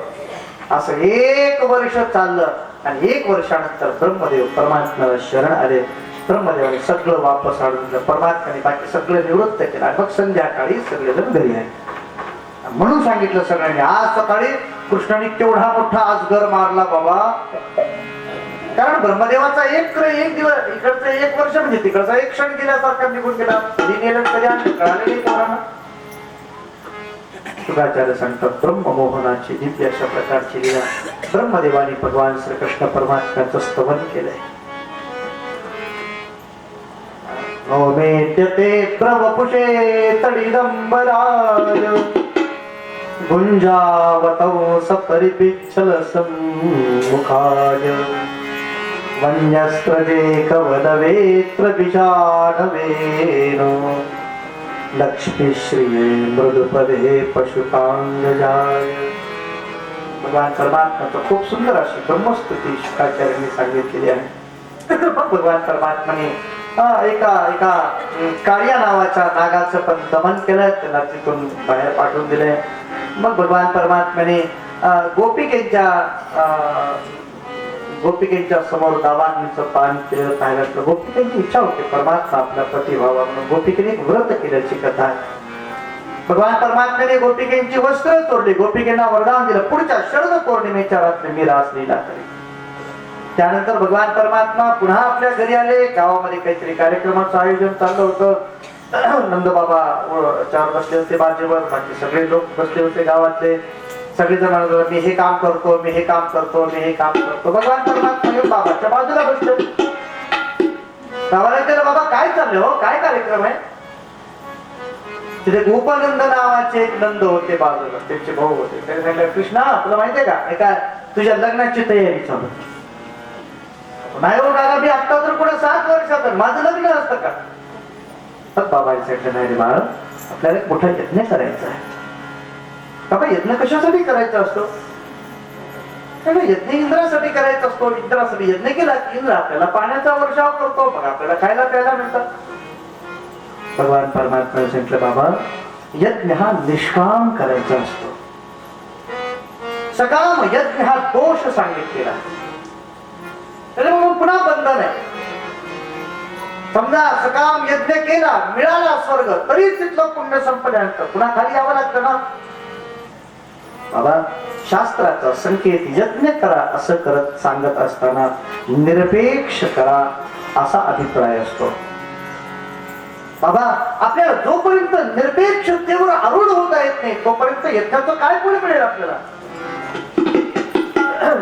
असं 1 वर्ष चाललं. आणि 1 वर्षानंतर ब्रह्मदेव परमात्म्याला शरण आले. ब्रह्मदेवाने सगळं वापस आणून परमात्म्याने बाकी सगळं निवृत्त केलं. आणि मग संध्याकाळी सगळेजण घरी आहे. म्हणून सांगितलं सगळ्यांनी आज सकाळी कृष्णाने केवढा मोठा अजगर मारला बाबा. कारण ब्रह्मदेवाचा एक दिवस इकडचं 1 वर्ष म्हणजे तिकडचा 1 क्षण गेल्यासारखा निघून गेला. कधी नेलं कधी आणलं कळाले नाही कोणाला. शुकाचार्य सांगतात ब्रह्ममोहनाची दिव्य अशा प्रकारची लीला ब्रह्मदेवाने भगवान श्रीकृष्ण परमात्म्याचं स्तवन केलंय. नोमेत्यते प्रवपुषे तडिदंबराय गुंजावतौ सपरिपिच्छल सम्मुखाय वन्यस्त्रजे कवलवेत्र विषाणवेनो लक्ष्मीश्री मृदुपदे पशुपांगजाय. भगवान परमात्म्याचं खूप सुंदर अशी ब्रह्मस्तुती शुकाचार्यांनी सांगितलेली आहे. भगवान परमात्म्याने एका काळ्या नावाच्या नागाचं पण दमन केलं, त्याला तिथून बाहेर पाठवून दिले. मग भगवान परमात्म्याने गोपिकेच्या गोपिकेंच्या समोर दावांचं पान केलं पाहिलं. गोपिकेंची इच्छा होती परमात्मा आपला पती व्हावा म्हणून. गोपिकेने एक व्रत केल्याची कथा आहे. भगवान परमात्म्याने गोपिकेंची वस्त्र तोडली, गोपिकेंना वरदान दिलं पुढच्या शरद पौर्णिमेच्या रात्री मी रासलीला करेन. त्यानंतर भगवान परमात्मा पुन्हा आपल्या घरी आले. गावामध्ये काहीतरी कार्यक्रमाचं आयोजन चाललं होतं. नंदबाबा चार बसले होते बाजेवर, बाकी सगळे लोक बसले होते गावातले. सगळेजण म्हणत मी हे काम करतो, मी हे काम करतो, मी हे काम करतो. भगवान परमात्मा येऊन बाबाच्या बाजूला बसले. बाबाला विचारलं बाबा काय चाललंय हो, काय कार्यक्रम आहे? तिथे गोपानंद नावाचे एक नंद होते बाजूला, त्यांचे भाऊ होते. ते सांगितलं कृष्णा तुला माहितीये का एका तुझ्या लग्नाची तयारी चालू. नाही हो दादा मी आता तर पुढे 7 वर्षात माझं लग्न असतं का? तर बाबा सांगितलं नाही रे बाळ आपल्याला एक मोठा यज्ञ करायचा आहे. बाबा यज्ञ कशासाठी करायचा असतो? यज्ञ इंद्रासाठी करायचा असतो. इंद्रासाठी यज्ञ केला की इंद्र आपल्याला पाण्याचा वर्षाव करतो, मग आपल्याला खायला प्यायला मिळतात. भगवान परमात्मा सांगितलं बाबा यज्ञ हा निष्काम करायचा असतो, सकाम यज्ञ हा दोष सांगितलेला. त्याच्यामुळे पुन्हा बंधन आहे. समजा सकाम यज्ञ केला मिळाला स्वर्ग तरी तिथलं पुण्य संपल्यानंतर पुन्हा खाली यावं लागतं ना. बाबा शास्त्राचा संकेत यज्ञ करा असं करत सांगत असताना निरपेक्ष करा असा अभिप्राय असतो. बाबा आपल्याला जोपर्यंत निरपेक्षतेवर आरूढ होता येत नाही तोपर्यंत यज्ञाचं काय पुढे मिळेल आपल्याला?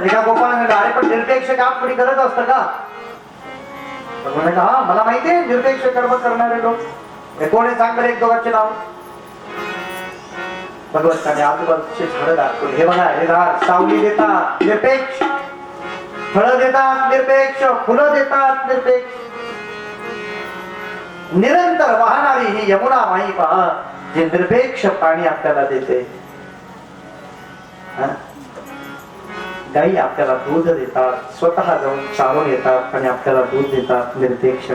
एका गोपाळाने अरे पण निरपेक्ष काम कोणी करत असतं का? हा मला माहितीये निरपेक्ष कर्म करणारे लोक. कोण आहे सांग एक दोघांचे नाव? भगवंताने आजूबाजूचे झाडं दाखवले. हे बघा हे झाड सावली देतात निरपेक्ष, फळं देतात निरपेक्ष, फुलं देतात निरपेक्ष. निरंतर वाहणारी ही यमुना माई पहा जे निरपेक्ष पाणी आपल्याला देते. गाई आपल्याला दूध देतात, स्वतः जाऊन चालून येतात आणि आपल्याला दूध देतात निरपेक्ष.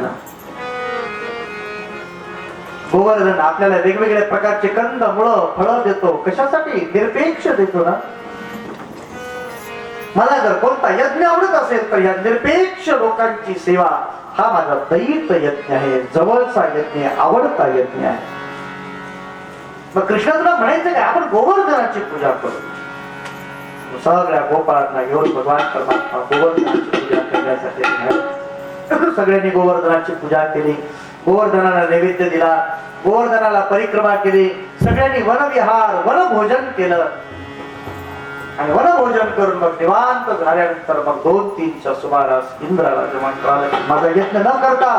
गोवर्धन आपल्याला वेगवेगळ्या प्रकारचे कंद मुळं फळं देतो. कशासाठी? निरपेक्ष देतो ना. मला जर कोणता यज्ञ आवडत असेल तर या निरपेक्ष लोकांची सेवा हा माझा दैत यज्ञ आहे, जवळचा यज्ञ, आवडता यज्ञ आहे. मग कृष्ण तुला म्हणायचं काय आपण गोवर्धनाची पूजा करू. सगळ्या गोपाळांना घेऊन भगवान परमात्मा गोवर्धनाची पूजा करण्यासाठी सगळ्यांनी गोवर्धनाची पूजा केली. गोवर्धनाला नैवेद्य दिला, गोवर्धनाला परिक्रमा केली. सगळ्यांनी वनविहार वनभोजन केलं आणि वनभोजन करून मग निवांत झाल्यानंतर मग 2-3च्या सुमारास इंद्राला जेव्हा कळालं माझा यत्न न करता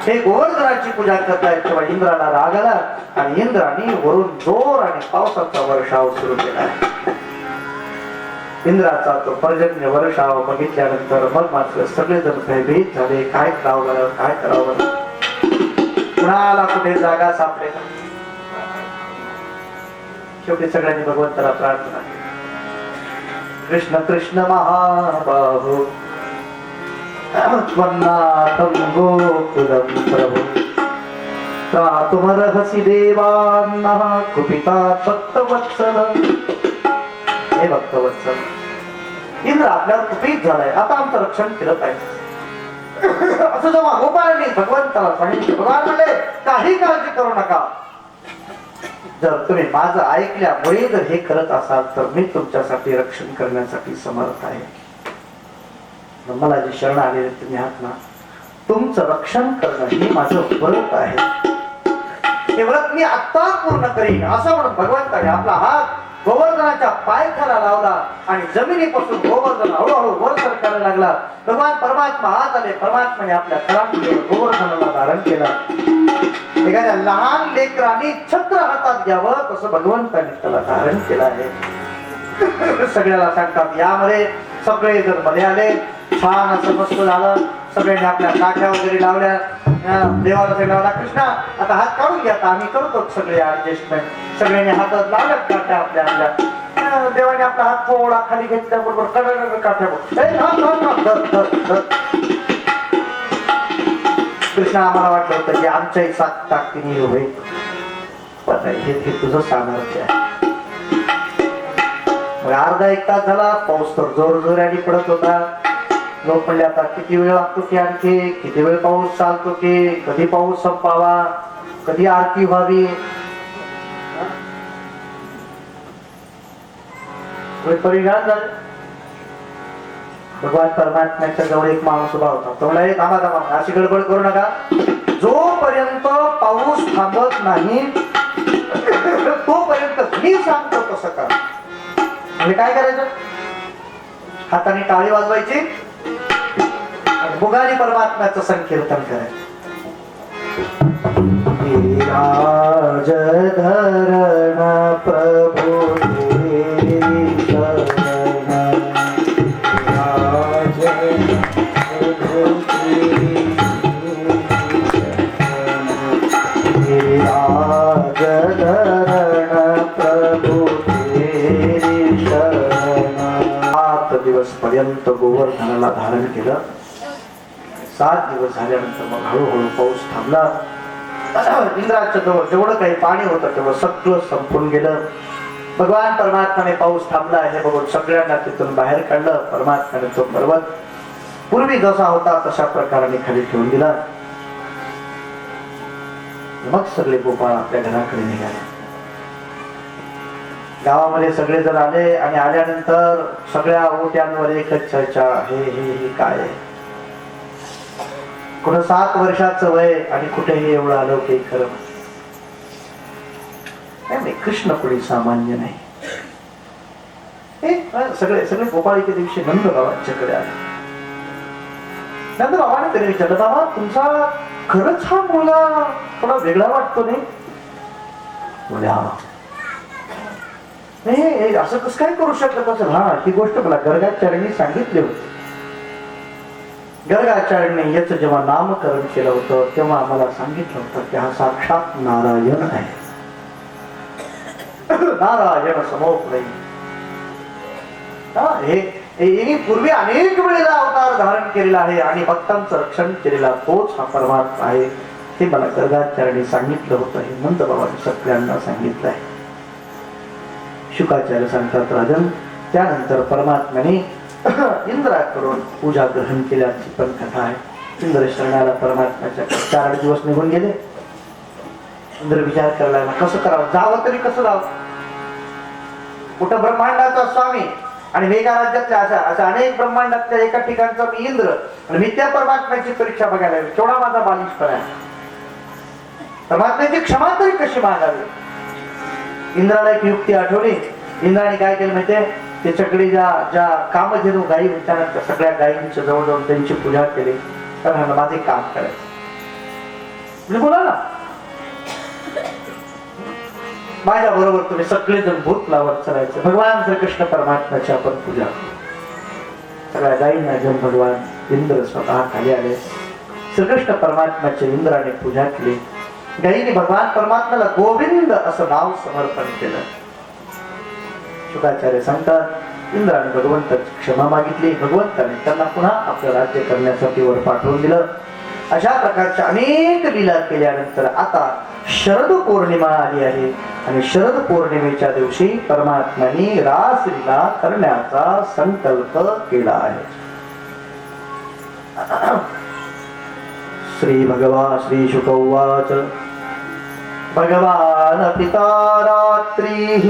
हे गोवर्धनाची पूजा करतायत तेव्हा इंद्राला राग आला आणि इंद्राने वरून जोर आणि पावसाचा वर्षाव सुरू केला. इंद्राचा तो पर्जन्य वर्षाव बघितल्यानंतर मग मात्र सगळेजण भयभीत झाले. काय करावं काय करावं, कुणाला कुठे जागा सापडेल. शेवटी सगळ्यांनी भगवंताला प्रार्थना केली. कृष्ण कृष्ण महाबाहो त्वन्नाथं गोकुलं प्रभु त्रातुमर्हसि देवान्नः कुपिता भक्तवत्सल. हे भक्तवत्सल इंद्र आपल्यावर कुपित झालाय, आता आमचं रक्षण केलं पाहिजे असं जेव्हा गोपाळांनी भगवंताला सांगितलं. भगवान म्हणले काही काळजी करू नका. जर तुम्ही माझं ऐकल्यामुळे जर हे करत असाल तर मी तुमच्यासाठी रक्षण करण्यासाठी समर्थ आहे. मला जे शरण आलेले तुम्ही आहात ना तुमचं रक्षण करणं हे माझं व्रत आहे. हे व्रत मी आत्ता पूर्ण करीन असं म्हणून भगवंताने आपला हात गोवर्धनाच्या पायखाला लावला आणि जमिनीपासून गोवर्धन हळूहळू वर सरकायला लागला. भगवान परमात्मा हात आले. परमात्माने आपल्या करामध्ये गोवर्धनाला धारण केलं. एखाद्या लहान लेकरांनी छत्र हातात घ्यावं तसं भगवंताने त्याला धारण केलं आहे. सगळ्याला सांगतात यामध्ये सगळे जर मध्ये आले छान असं मस्त झालं. सगळ्यांनी आपल्या काठ्या वगैरे लावल्या. देवाला सांगितलं कृष्णा आता हात काढून घ्या आम्ही करतो सगळे ऍडजस्टमेंट. सगळ्यांनी हातात लावल्या काठ्या आपल्या आपल्या. देवाने आपला हात थोडा खाली घेतल्याबरोबर कडक काठ्या कृष्णा आम्हाला वाटलं होतं की आमच्याही सात ताकदीने होईल पण हे तुझं सामर्थ्य आहे. मग अर्धा 1 तास झाला. पाऊस तर जोर जोराने पडत होता. लोक म्हणले आता किती वेळ लागतो की आणखी, किती वेळ पाऊस चालतो की, कधी पाऊस संपावा, कधी आरती व्हावी. परिणाम झाले. भगवान परमात्म्याच्या जवळ एक माणूस उभा होता. तो म्हणला, थांबा थांबा, अशी गडबड करू नका, जोपर्यंत पाऊस थांबत नाही तोपर्यंत मी सांगतो तसं करा. म्हणजे काय करायचं, हाताने टाळी वाजवायची आणि मुगाने परमात्म्याचं संकीर्तन करायचं. राज धरण प्रभू पर्यंत गोवर्धनाला धारण केलं. 7 दिवस झाल्यानंतर मग हळूहळू पाऊस थांबला. इंद्राच्या जवळ जेवढं काही पाणी होतं तेवढं सगळं संपून गेलं. भगवान परमात्म्याने पाऊस थांबला हे बघून सगळ्यांना तिथून बाहेर काढलं. परमात्म्याने तो पर्वत पूर्वी जसा होता तशा प्रकाराने खाली ठेवून दिला. मग सगळे गोपाळ आपल्या घराकडे निघाले. गावामध्ये सगळे जण आले आणि आल्यानंतर सगळ्या ओट्यांवर एकच चर्चा, हे काय आहे, कुठं 7 वर्षाचं वय आणि कुठेही एवढं आलं की खरं नाही. कृष्ण कुणी सामान्य नाही. सगळे सगळे गोपाळ एके दिवशी नंदबाबांच्याकडे आले. नंदबाबाने तरी विचारलं, बाबा तुमचा खरंच हा मुलगा थोडा वेगळा वाटतो नाही? बोले हा. नाही असं कसं काय करू शकत असेल? हा, ही गोष्ट मला गर्गाचार्यांनी सांगितली होती. गर्गाचार्यांनी याचं जेव्हा नामकरण केलं होतं तेव्हा आम्हाला सांगितलं होतं की हा साक्षात नारायण आहे. नारायण समोर नाही. हे पूर्वी अनेक वेळेला अवतार धारण केलेला आहे आणि भक्तांचं रक्षण केलेला तोच हा परमात्मा आहे. हे मला गर्गाचार्यांनी सांगितलं होतं. हे नंदबाबांनी सगळ्यांना सांगितलं आहे. शुकाचार्य सांगतात, राजन त्यानंतर परमात्म्याने इंद्राकडून पूजा ग्रहण केल्याची पण कथा आहे. इंद्र शरणाला परमात्म्याच्या 4 दिवस निघून गेले. इंद्र विचार करायला कसं करावं, जावं तरी कसं जावं. कुठं ब्रह्मांडाचा स्वामी आणि वेगा राज्यातल्या अशा अनेक ब्रह्मांडातल्या एका ठिकाणचा मी इंद्र आणि मी त्या परमात्म्याची परीक्षा बघायला केवढा माझा बालिशपणा आहे. परमात्म्याची क्षमा तरी कशी मागावी. इंद्राला एक युक्ती आठवली. इंद्राने काय केलं माहितीये, त्याच्याकडे ज्या कामधेनू गायी होत्या त्या सगळ्या गायींच्या जवळ जाऊन त्यांची पूजा केली. कारण माझे काम करायचं. बोला ना, माझ्या बरोबर तुम्ही सगळेजण भूत लावत चालायचं. भगवान श्रीकृष्ण परमात्म्याची आपण पूजा करू. सगळ्या गायींना घेऊन भगवान इंद्र स्वतः खाली आले. श्रीकृष्ण परमात्म्याची इंद्राने पूजा केली. गायीने भगवान परमात्म्याला गोविंद असं नाव समर्पण केलं. शुकाचार्य सांगतात, इंद्राने भगवंताची क्षमा मागितली. भगवंताने त्यांना पुन्हा आपलं राज्य करण्यासाठी वर पाठवून दिलं. अशा प्रकारच्या अनेक लीला केल्यानंतर आता शरद पौर्णिमा आली आहे आणि शरद पौर्णिमेच्या दिवशी परमात्म्याने रासलीला करण्याचा संकल्प केला आहे. श्री भगवान श्री शुक उवाच, भगवान पिता रात्रिः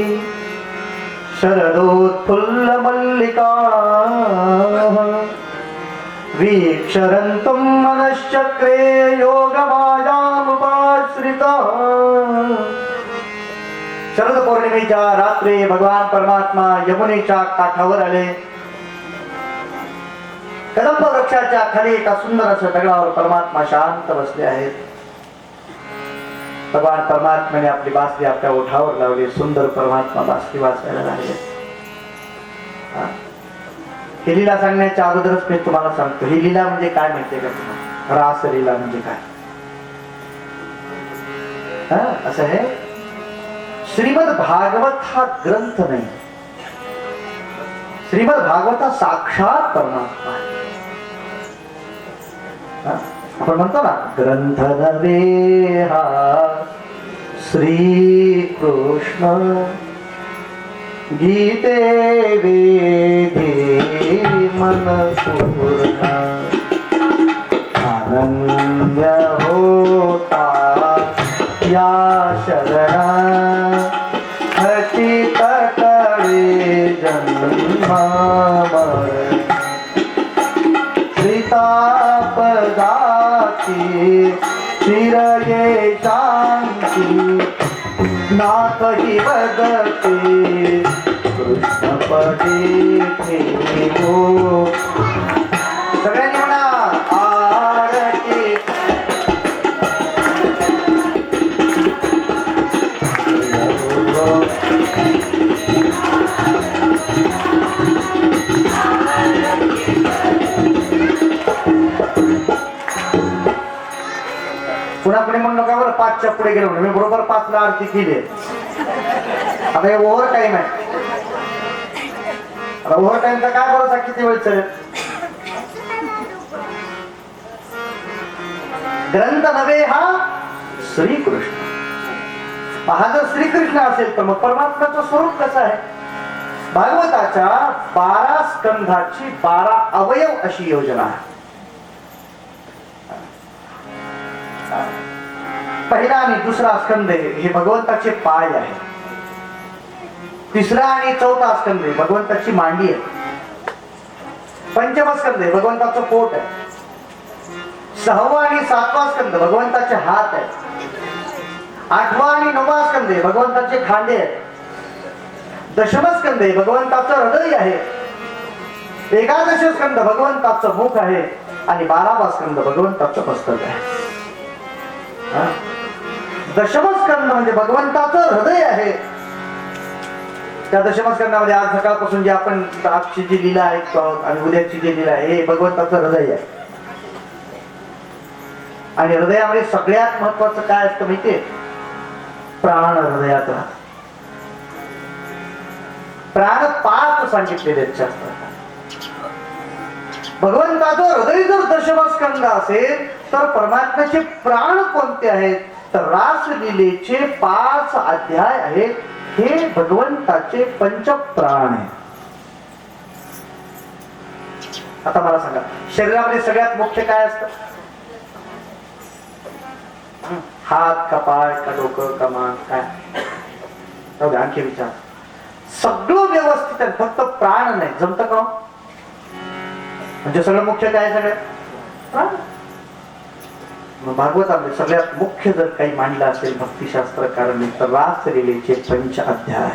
शरदोत्फुल्ल मल्लिका वीक्षरन्तुं मनश्चक्रे योगमायामुपाश्रिता. शरद पौर्णिमेच्या रात्री भगवान परमात्मा यमुनेच्या काठावर आले. कदंब वृक्षाच्या खाली एका सुंदर अशा दगडावर परमात्मा शांत बसले आहेत. भगवान परमात्म्याने आपली बासरी आपल्या ओठावर लावली. सुंदर परमात्मा बासरी वाजवायला लागले. ही लीला सांगण्याच्या अगोदरच मी तुम्हाला सांगतो, ही लीला म्हणजे काय माहितीये का तुम्हाला? रासलीला म्हणजे काय? असं आहे, श्रीमद भागवत हा ग्रंथ नाही. श्रीमद भागवत हा साक्षात परमात्मा आहे. आपण म्हणतो ना, ग्रंथ नव्हे हा श्री कृष्ण गीते वेदी मन पूर्ण आनंद होता या शरणा खचित तळे जन्मावर श्रीतापदाची चिरये शांती नाथ हि वदते कृष्णपदे ठेवो. सगळ्यांनी म्हणा आरती. पुन्हा पुढे म्हणू नका बरं, 5च्या पुढे गेलो मी बरोबर 5ला आरती केली आहे. आता हे ओव्हर टाइम आहे. आता ओव्हर टाइमचा काय भरोसा किती वेळ चालेल. ग्रंथ नव्हे हा श्रीकृष्ण. हा जर श्रीकृष्ण असेल तर मग परमात्म्याचं स्वरूप कसं आहे. भागवताच्या 12 स्कंधाची 12 अवयव अशी योजना आहे. पहिला आणि दुसरा स्कंद हे भगवंताचे पाय आहे. तिसरा आणि चौथा स्कंद भगवंताची मांडी आहे. पंचम स्कंद भगवंताचं पोट आहे. 6वा आणि 7वा स्कंद भगवंताचे हात आहे. 8वा आणि 9वा स्कंद भगवंताचे खांदे आहेत. दशम स्कंद भगवंताचं हृदय आहे. 11 स्कंद भगवंताचं मुख आहे आणि 12वा स्कंद भगवंताचं मस्तक आहे. दशमस्कंद म्हणजे भगवंताचं हृदय आहे. त्या दशमस्कंदामध्ये आज सकाळपासून जे आपण आजची जी लीला आहे आणि उद्याची जी लीला आहे हे भगवंताचं हृदय आहे. आणि हृदयामध्ये सगळ्यात महत्वाचं काय असतं माहितीये. प्राण हृदयात राहतात. प्राण 5 सांगितलेले आहेत शास्त्रात. भगवंताचं हृदय जर दशमस्कंद असेल तर परमात्म्याचे प्राण कोणते आहेत तर रासलीलेचे 5 अध्याय आहेत. हे भगवंताचे पंचप्राण आहेत. आता मला सांगा शरीरामध्ये सगळ्यात मुख्य काय असतं. हात का पाय का डोकं का मान काय आणखी विचार. सगळं व्यवस्थित आहे फक्त प्राण नाही. जमतं का म्हणजे सगळं मुख्य काय सगळं प्राण. भागवतामध्ये सगळ्यात मुख्य जर काही मांडलं असेल भक्तिशास्त्रकारांनी तर रासलीलेचे 5 अध्याय.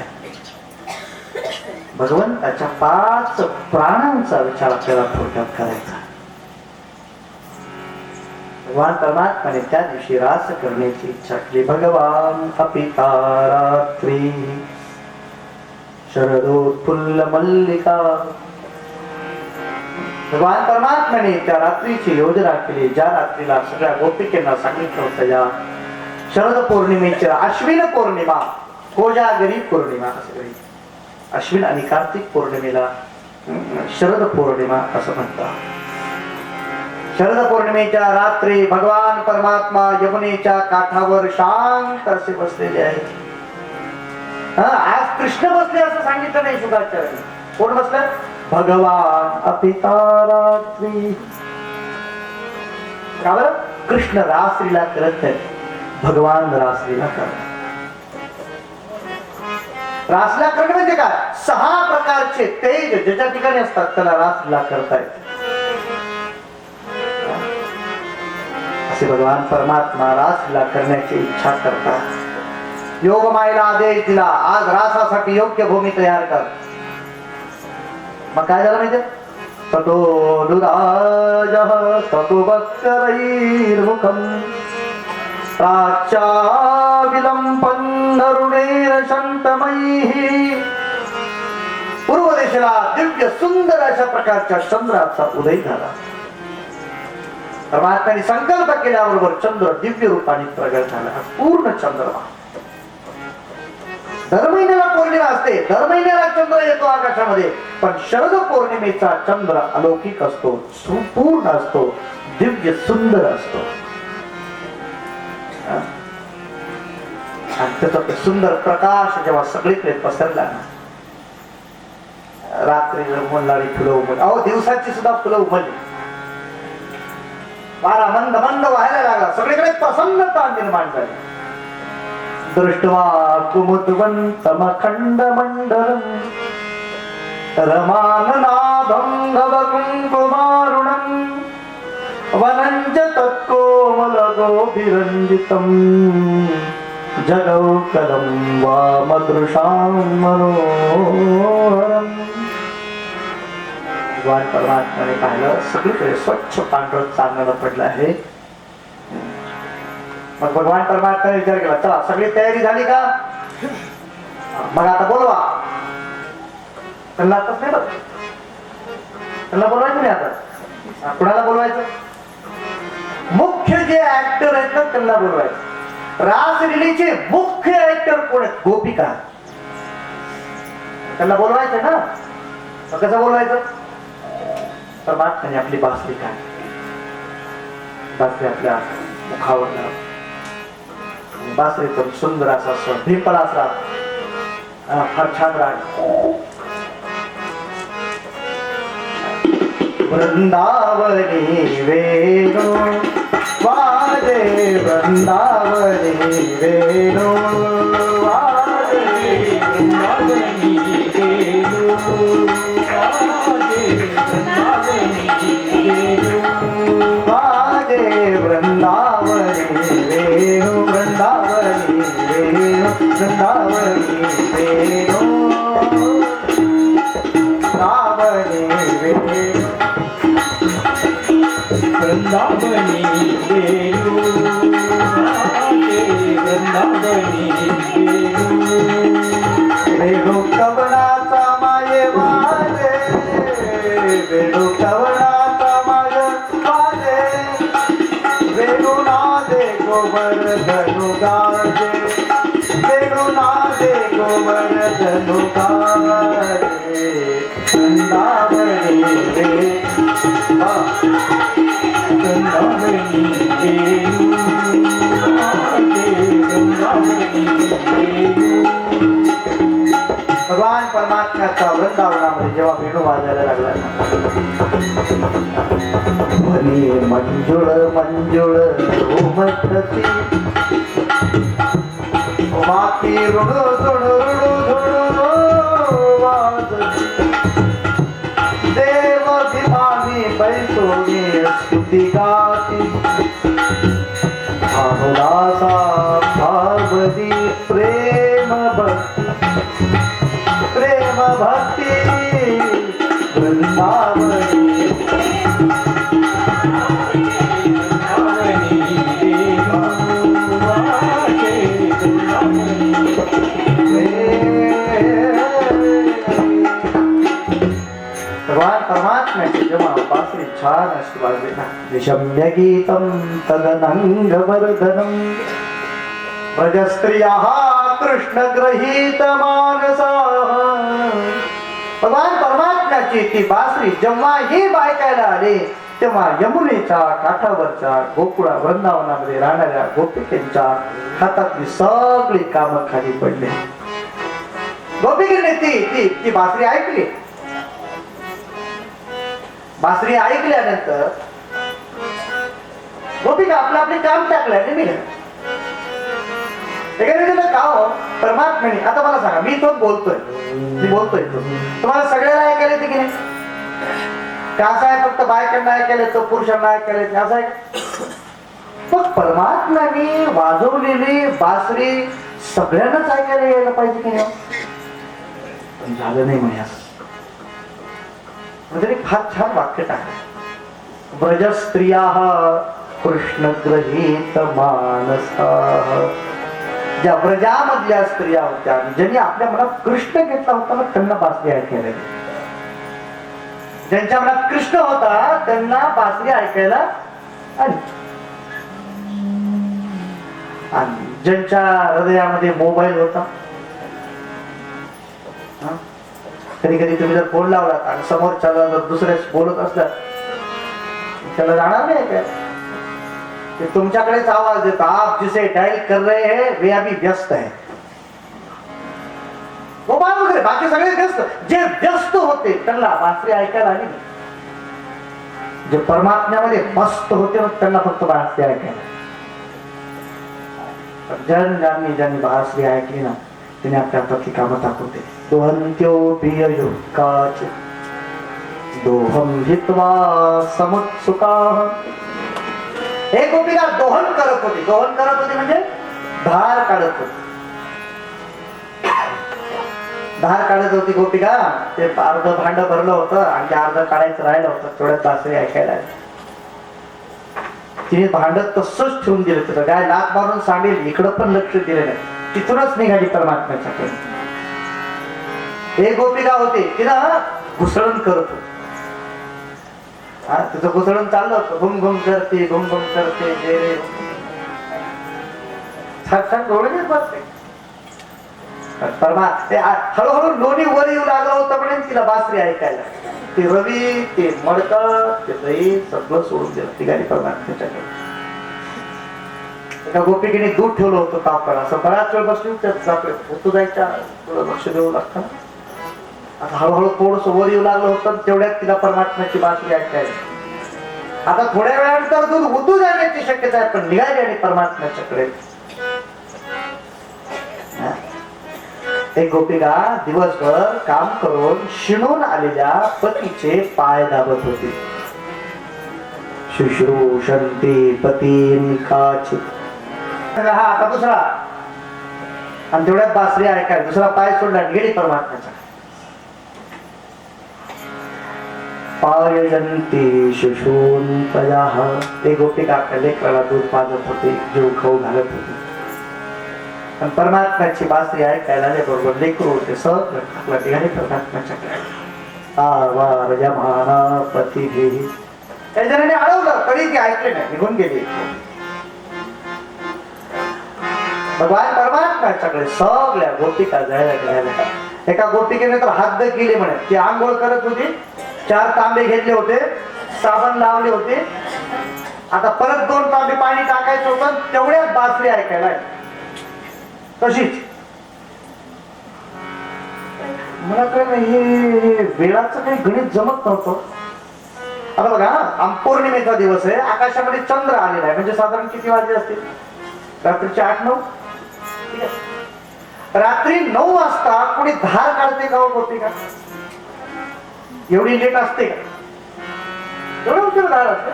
भगवंताच्या 5 प्राणांचा विचार आपल्याला थोडक्यात करायचा. भगवान परमात्म्याने त्या दिवशी रास करण्याची इच्छा केली. भगवान अपिता रात्री शरदोत्फुल्ल मल्लिका. भगवान परमात्म्याने त्या रात्रीची योजना केली. ज्या रात्रीला सगळ्या गोपिकांना सांगितलं होतं या शरद पौर्णिमेची अश्विन पौर्णिमा कोजागरी पौर्णिमा असं. अश्विन आणि कार्तिक पौर्णिमेला शरद पौर्णिमा असं म्हणतात. शरद पौर्णिमेच्या रात्री भगवान परमात्मा यमुनेच्या काठावर शांत असे बसलेले आहेत. आज कृष्ण बसले असं सांगितलं नाही शुभाचार्य. कोण बसलं. भगवान अपिता रात्री. का बरं कृष्ण रासलीला करत आहेत. भगवान रासलीला करत. रासलीला करणे म्हणजे काय 6 प्रकारचे तेज ज्याच्या ठिकाणी असतात त्याला रासलीला करतायत. असे भगवान परमात्मा रासलीला करण्याची इच्छा करतात. योग मायेला आदेश दिला आज रासासाठी योग्य भूमी तयार कर. मग काय झालं माहिती. ततो दुराजः ततो वक्त्रैर्मुखम् प्राच्या विलंबन् अरुणेर शन्तमैः. पूर्व दिशेला दिव्य सुंदर अशा प्रकारच्या चंद्राचा उदय झाला. परमात्म्याने संकल्प केल्याबरोबर चंद्र दिव्य रूपाने प्रगट झाला. पूर्ण चंद्रमा. दर महिन्याला पौर्णिमा असते. दर महिन्याला चंद्र येतो आकाशामध्ये. पण शरद पौर्णिमेचा चंद्र अलौकिक असतो. सुपूर्ण असतो. दिव्य सुंदर असतो. आणि त्याचा सुंदर प्रकाश जेव्हा सगळीकडे पसरला रात्री उमलणारी फुलं उमलली, अहो दिवसाची सुद्धा फुलं उमलली. वारा मंद मंद व्हायला लागला, सगळीकडे प्रसन्नता निर्माण झाली. दृष्ट्वा कुमुदवंतमखंड मंडलम रमाननादं गगकुङ्कुमारुणं वनञ्च तत्कोमलगोभिरञ्जितं जगौकलं वामदृशां मनोहरम्. भगवान परमात्म्याने पाहिलं, सगळीकडे स्वच्छ पांढरं चांदणं पडलं आहे. मग भगवान परमात्म्याने विचार केला, चला सगळी तयारी झाली का, मग आता बोलवा. त्यांना आताच नाही बघ, त्यांना बोलवायचं नाही आता. कुणाला बोलवायचं, मुख्य जे ऍक्टर आहेत ना त्यांना बोलवायचं. रासलीलेचे मुख्य ऍक्टर कोण आहेत, गोपिका. त्यांना बोलवायचं ना. मग कसं बोलवायचं, परमात्म्याने आपली बासरी काय, बासरी आपल्या मुखावर लावली. बासरीतून सुंदर असा स्वर, भिंपल असा फार छान राग. वृंदावनी वेणु वाजे, वृंदावनी वेणु वाजे, वृंदावनी वेणु वाजे, वृंदावनी वेणु वाजे, वृंदावनी वेणु, वृंदावनी वेणु, वृंदावनी वेणु, वृंदावनी वेणु, वृंदावनी वेणु वाजे, वृंदावनी वेणु. वेणु कवनाचा माये वाजे, वेणु कवनाचा माये वाजे, वेणु नादे गोवर्धनु गाजे, वेणु नादे गोवर्धनु गाजे. वृंदावनी वेणु, वृंदावनी वेणु वाजे, वृंदावनी वेणु. भगवान परमात्म्याचा वृंदावनामध्ये जेव्हा वेणू वाजायला लागला, म्हणे मंजुळ मंजुळ उमटती माती रुडू झुडू रुडू झुडू वाजती. देव भिमानी बैसोनी स्तुती गाती, भावदासा भागवती प्रेम भक्ती, प्रेम भक्ती. वृंदावनी भगवान परमात्म्याची जेव्हा बासरी छान असते वाजली ना, निशम्य गीतं तदनंगवर्धनं व्रजस्त्रियः कृष्ण गृहीत मानसाः. भगवान परमात्म्याची ती बासरी जेव्हा ही बायकायला आली, तेव्हा यमुनेच्या काठावरच्या गोकुळा वृंदावनामध्ये राहणाऱ्या गोपिकेंच्या हातातली सगळी कामं खाली पडली. गोपिकेने ती बासरी ऐकली. बासरी ऐकल्यानंतर गोपिका आपलं आपले काम टाकलं निघालं. का हो परमात्म्याने, आता मला सांगा, मी तो बोलतोय, मी बोलतोय तो तुम्हाला सगळ्याला ऐकायला येते की नाही, का असं आहे फक्त बायकांना ऐकायला येतं, पुरुषांना ऐकायला येते असं आहे? पण परमात्म्याने वाजवलेली बासरी सगळ्यांनाच ऐकायला यायला पाहिजे की नाही? पण झालं नाही म्हणे असं. म्हणजे फार छान वाक्य टाकलं, व्रज स्त्रिया कृष्ण ग्रहीत मानसाः. ज्या व्रजामधल्या स्त्रिया होत्या, ज्यांनी आपल्या मनात कृष्ण घेतला होता ना, त्यांना बासरी ऐकायला, ज्यांच्या मनात कृष्ण होता त्यांना बासरी ऐकायला आली. आणि ज्यांच्या हृदयामध्ये मोबाईल होता, कधी कधी तुम्ही जर फोन लावलात आणि समोरच्याला जर दुसऱ्याच बोलत असला, त्याला जाणार नाही काय, ते तुमच्याकडेच आवाज देतो, आप जिसे डायल कर रहे हैं वे अभी व्यस्त है. गोपाळ वगैरे बाकी सगळे व्यस्त. जे व्यस्त होते त्यांना बासरी ऐकायला आली नाही. जे परमात्म्यामध्ये मस्त होते ना त्यांना फक्त बासरी ऐकायला. ज्यांनी बासरी ऐकली ना तिने आपल्या हातातली कामं दाखवते. दोहंत्योपिययो काच दोहम हित्वा समुत्सुका. एक गोपिका दोहन करत होती. दोहन करत होती म्हणजे धार काढत होती. धार काढत होती गोपिका. ते अर्ध भांड भरलं होतं आणि ते अर्ध काढायचं राहिलं होतं. तेवढ्यात बासरी ऐकायला आली. तिने भांड तसंच ठेवून दिलं. तिथं काय लात मारून सांगेल इकडं पण लक्ष दिलं नाही. तिथूनच निघाली परमात्म्याच्याकडे. एक गोपिका होती तिला घुसळण करत होती. तिचं घुसळण चाललं होतं. घुम घुम करते घुम घुम करते जे रे छान छान डोळे बसते. हळूहळू लोणी वर येऊ लागलं होतं म्हणून तिला बासरी ऐकायला. ते रवी ते मडकं ते दही सगळं सोडून दिलं. ती गाडी परमात्म्याच्याकडे. एका गोपिकेने दूध ठेवलं होतं तापवायला. असं बराच वेळ बसली होतो जायच्या लक्ष देऊ लागतं. आता हळूहळू थोडस वर येऊ लागलं होतं. तेवढ्यात तिला परमात्म्याची बासरी ऐकायला. आता थोड्या वेळानंतर दूध उतू जाण्याची शक्यता आहे पण निघाली आणि परमात्म्याच्याकडे. एक गोपिका दिवसभर काम करून शिणून आलेल्या पतीचे पाय दाबत होती. शुश्रूषन्ति पतीं काचित्. हा आता दुसरा आणि तेवढ्यात बासरी ऐकाय. दुसरा पाय सोडला गेली परमात्म्याचा. पाययन्ति शुश्रूषन्तयः. ते गोपिका आपल्या लेकराला दूध पाजत होते. जीव खाऊ घालत होते. पण परमात्म्याची बासरी ऐकायला बरोबर लेकरू होते. सगळं निघाले परमात्म्याच्याकडे. आवारयमाना पतिभिः. त्याच्याने अडवलं तरी ते ऐकले नाही. निघून गेले. भगवान परमात्म्याच्याकडे सगळ्या गोपिका जायला निघाल्या. एका गोपिकेने तर हात केले म्हणे. ती आंघोळ करत होती. 4 तांबे घेतले होते. साबण लावले होते. आता परत 2 तांबे पाणी टाकायचं होतं. तेवढ्याच बासरी ऐकायला तशीच. मला कळलं हे वेळाचं काही गणित जमत नव्हतं. आता बघा पौर्णिमेचा दिवस आहे. आकाशामध्ये चंद्र आलेला आहे. म्हणजे साधारण किती वाजले असतील? रात्रीचे 8-9. ठीक आहे. रात्री 9 वाजता कोणी धार काढते का होते का? एवढी लेट असते का? एवढं उशीर धार असते.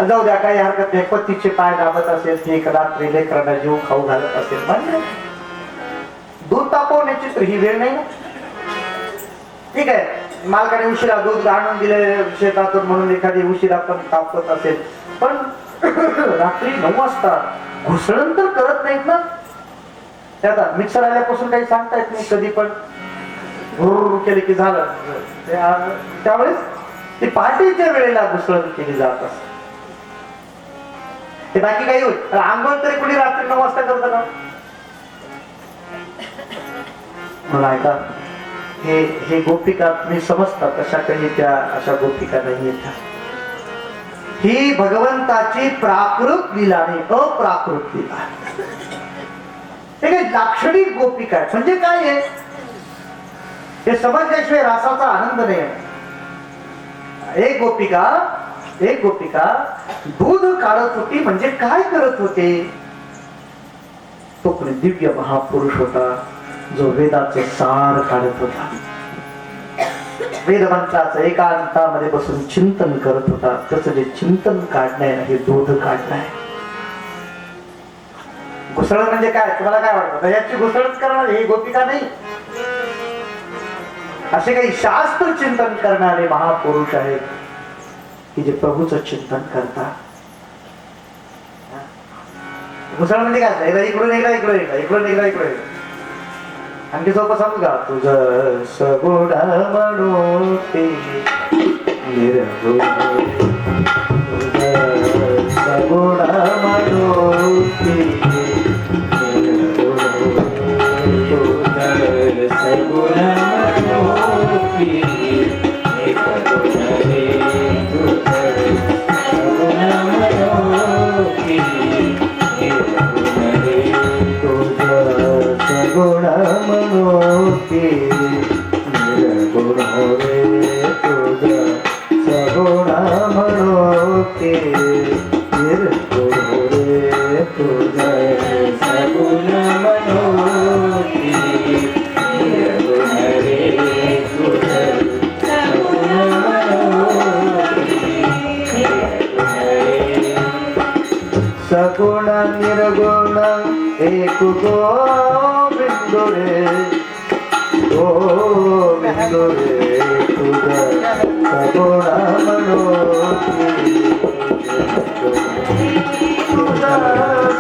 जाऊ द्या काही हरकत नाही. पतीचे पाय दाबत असेल ती एक रात्री लेकरांना जीव खाऊ घालत असेल म्हणजे दूध तापवण्याची तर ही वेळ नाही ना. ठीक आहे मालकाने उशिरा दूध आणून दिले शेतातून म्हणून एखादी उशिरा पण तापत असेल. पण रात्री 9 वाजता घुसळण तर करत नाहीत ना. त्याचा मिक्सर आल्यापासून काही सांगता येत नाही. कधी पण भुर केले की झालं. त्यावेळेस ती पहाटेच्या वेळेला घुसळण केली जात असते. ते बाकी काही होत. आंघोळ तरी कोणी रात्री 9 वाजता करत का? मला ऐका हे गोपिका तुम्ही समजता तशा काही त्या अशा गोपिका नाही येत. ही भगवंताची प्राकृत लीला आणि अप्राकृत लीला. हे काही लाक्षणिक गोपिका आहे. म्हणजे काय आहे हे समजल्याशिवाय रासाचा आनंद नाही आहे. एक गोपिका दूध काढत होती. म्हणजे काय करत होते? तो कोणी दिव्य महापुरुष होता जो वेदाचे सार काढत होता. वेदमंत्राचं एकांतामध्ये बसून चिंतन करत होता. त्याचं जे चिंतन काढणं आहे हे दूध काढणं आहे. घुसळण म्हणजे काय तुम्हाला काय वाटतं? याची घुसळण करणार ही गोपिका नाही. असे काही शास्त्र चिंतन करणारे महापुरुष आहेत की जे प्रभूचं चिंतन करतात. घुसळण म्हणजे काय? एकदा इकडून इकडे आणखी सोपं सांगू का? तुझं सगुण म्हणून सगुण सगुण निर्गुण एक गोविंद रे गोविंद रे तुझ सगुण मनोती तुझ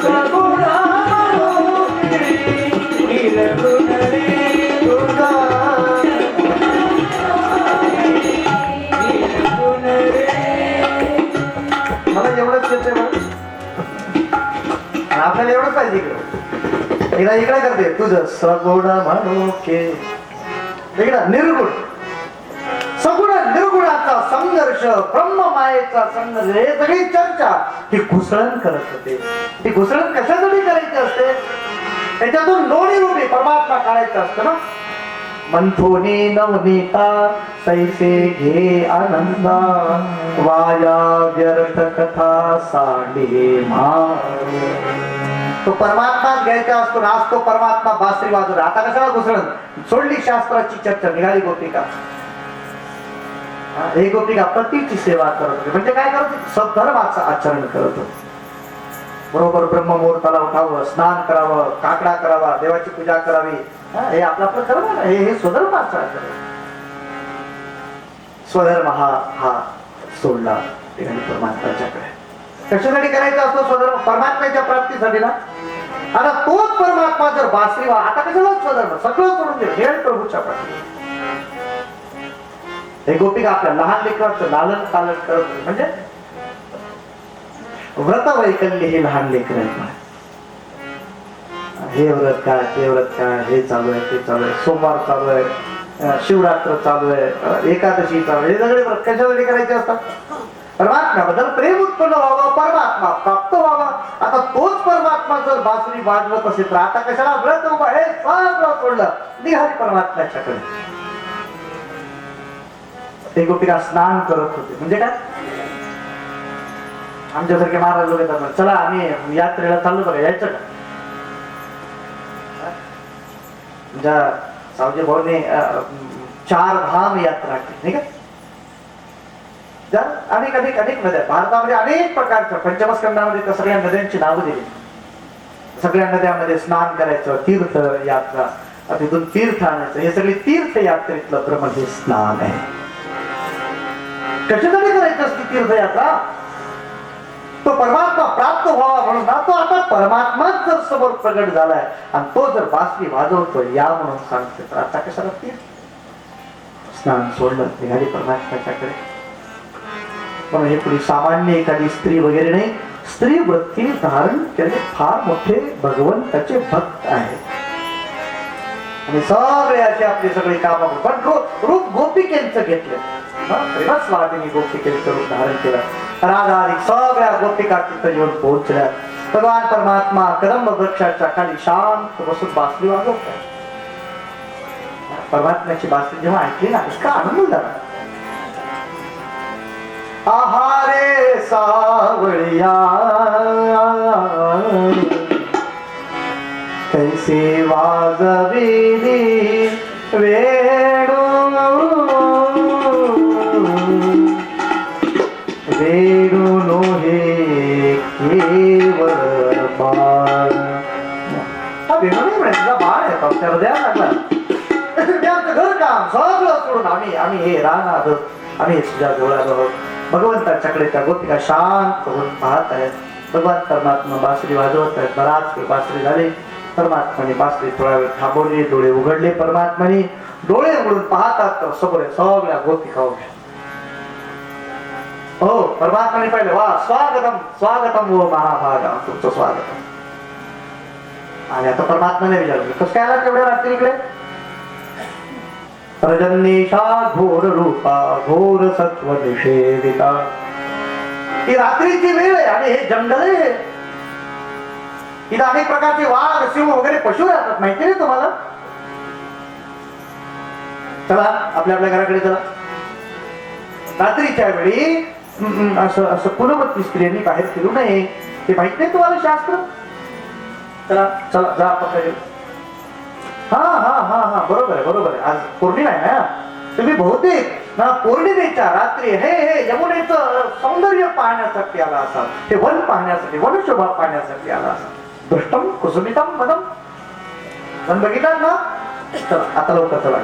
सगुण मनोती निर्गुण रे तुझ निर्गुण रे. मला एवढंच येते बघ. आपल्याला एवढंच पाहिजे इकडं एकदा इकडे करते तुझं सगुण म्हणोके इकडं निर्गुण सगुण निर्गुणाचा संघर्ष ब्रह्ममायेचा संघर्ष हे सगळी चर्चा ही घुसळण करत होते. ती घुसळण कशासाठी करायची असते त्याच्यातून लोणी रूपी परमात्मा काढायचा असतं ना. मंथोनी नवनीता सैसे घे आनंदा वाया व्यर्थ कथा सांडे मा. तो परमात्माच घ्यायचा असतो ना. आज तो परमात्मा बासरी वाजवला. आता कशाला घुसळण सोडली शास्त्राची चर्चा निघाली गोपिका. हे गोपिका पतीची सेवा करत होते. म्हणजे काय करत होते सद्धर्माचं आचरण करत होते. बरोबर ब्रह्ममुहूर्ताला उठावं स्नान करावं काकडा करावा देवाची पूजा करावी हे आपलं आपलं कर्म ना. हे स्वधर्माचं आचरण. स्वधर्म हा सोडला ठिकाणी परमात्म्याच्याकडे. कशासाठी करायचा असतो स्वधर्म परमात्म्याच्या प्राप्तीसाठी ना. आता तोच परमात्मा जर बासरी आता कशाला स्वधर्म सगळं सोडून दे खेळ प्रभूच्या प्राप्ती. हे गोपिका आपल्या लहान लेकराचं लालन पालन करत म्हणजे व्रत वैकल्य हे लहान लेकर आहेत. हे व्रत काय ते व्रत काय हे चालू आहे ते चालू आहे सोमवार चालू आहे शिवरात्र चालू आहे एकादशी चालू आहे. हे सगळे व्रत कशासाठी करायचे असतात परमात्म्याबद्दल प्रेम उत्पन्न व्हावं परमात्मा प्राप्त व्हावा. आता तोच परमात्मा जर बासरी वाजवत असेल तर आता कशाला व्रत उभा हे सगळं सोडलं निघाली परमात्म्याच्याकडे. ते गोपिका स्नान करत होते. म्हणजे काय आमच्यासारखे महाराज लोक येतात चला आम्ही यात्रेला चाललो बघा यायचं का. सावजी भाऊने 4 धाम यात्रा केली नाही का. अनेक अनेक अनेक नद्या भारतामध्ये अनेक प्रकारच्या पंचमस्कंदामध्ये त्या सगळ्या नद्यांची नावं दिली. सगळ्या नद्यामध्ये स्नान करायचं तीर्थ यात्रा तिथून तीर्थ आणायचं. हे सगळे तीर्थ यात्रेतलं प्रमाण हे स्नान आहे. कशासाठी करायचं असते तीर्थयात्रा तो परमात्मा प्राप्त व्हावा म्हणून ना. तो आता परमात्माच जर समोर प्रगट झालाय आणि तो जर बासरी वाजवतोय या म्हणून सांगते तर आता कशाला तीर्थ. स्नान सोडलं निघाली परमात्म्याच्याकडे. पण हे पुढे सामान्य एखादी स्त्री वगैरे नाही. स्त्री वृत्ती धारण केले फार मोठे भगवंताचे भक्त आहे आणि सगळे असे आपले सगळे काम पण रूप गोपिकेंचं घेतलं. स्वामीनी गोपिकेंचं रूप धारण केलं. राधा सगळ्या गोपिका तिथं येऊन पोहोचल्या. भगवान परमात्मा कदंब वृक्षाच्या खाली शांत बसून बासरी वाजवतात. परमात्म्याची बासरी जेव्हा ऐकली ना इतका आनंद झाला. आहारे सावळिया कैसे वाजविली वेणू वेणू हे केवळ बाळ. हा वेणू नाही म्हणायचा बाळ आहे आमच्या हृदयात लागला. आमचं घर काम सगळं सोडून आम्ही हे राहणार आम्ही तुझ्या जवळ आहोत. भगवंताच्याकडे त्या गोपिका शांत होऊन पाहत आहेत. भगवान परमात्मा बासरी वाजवत आहेत. बराच वेळ बासरी झाली. परमात्माने बासरी थोडा वेळ थांबवली. डोळे उघडले. परमात्माने डोळे उघडून पाहतात तर समोर सगळ्या गोपिका उभ्या. हो परमात्माने पाहिलं वा स्वागतम स्वागतम वो महाभागा तुमचं स्वागतम. आणि आता परमात्माने विचारलं कसं काय आला तेवढ्या रात्री इकडे. प्रजन्येशा घोर रूपा घोर सत्व निषेविता. ही रात्रीची वेळ आहे आणि हे जंगल आहे. इथं अनेक प्रकारचे वाघ सिंह वगैरे पशु राहतात माहिती नाही तुम्हाला. चला आपल्या आपल्या घराकडे चला. रात्रीच्या वेळी असं असं कुलवती स्त्रियांनी बाहेर फिरू नये ते माहित नाही तुम्हाला शास्त्र. चला चला जा आपण. हा हा हा हा बरोबर आहे बरोबर आहे. आज पौर्णिमा आहे ना. तुम्ही बहुतेक ना पौर्णिमेच्या रात्री हे यमुनेचं सौंदर्य पाहण्यासाठी आला असा, हे वन पाहण्यासाठी, वनशोभा पाहण्यासाठी आला असा. दृष्टम कुसुमितम मदम. पण बघितलात ना, चला आता लवकर चला.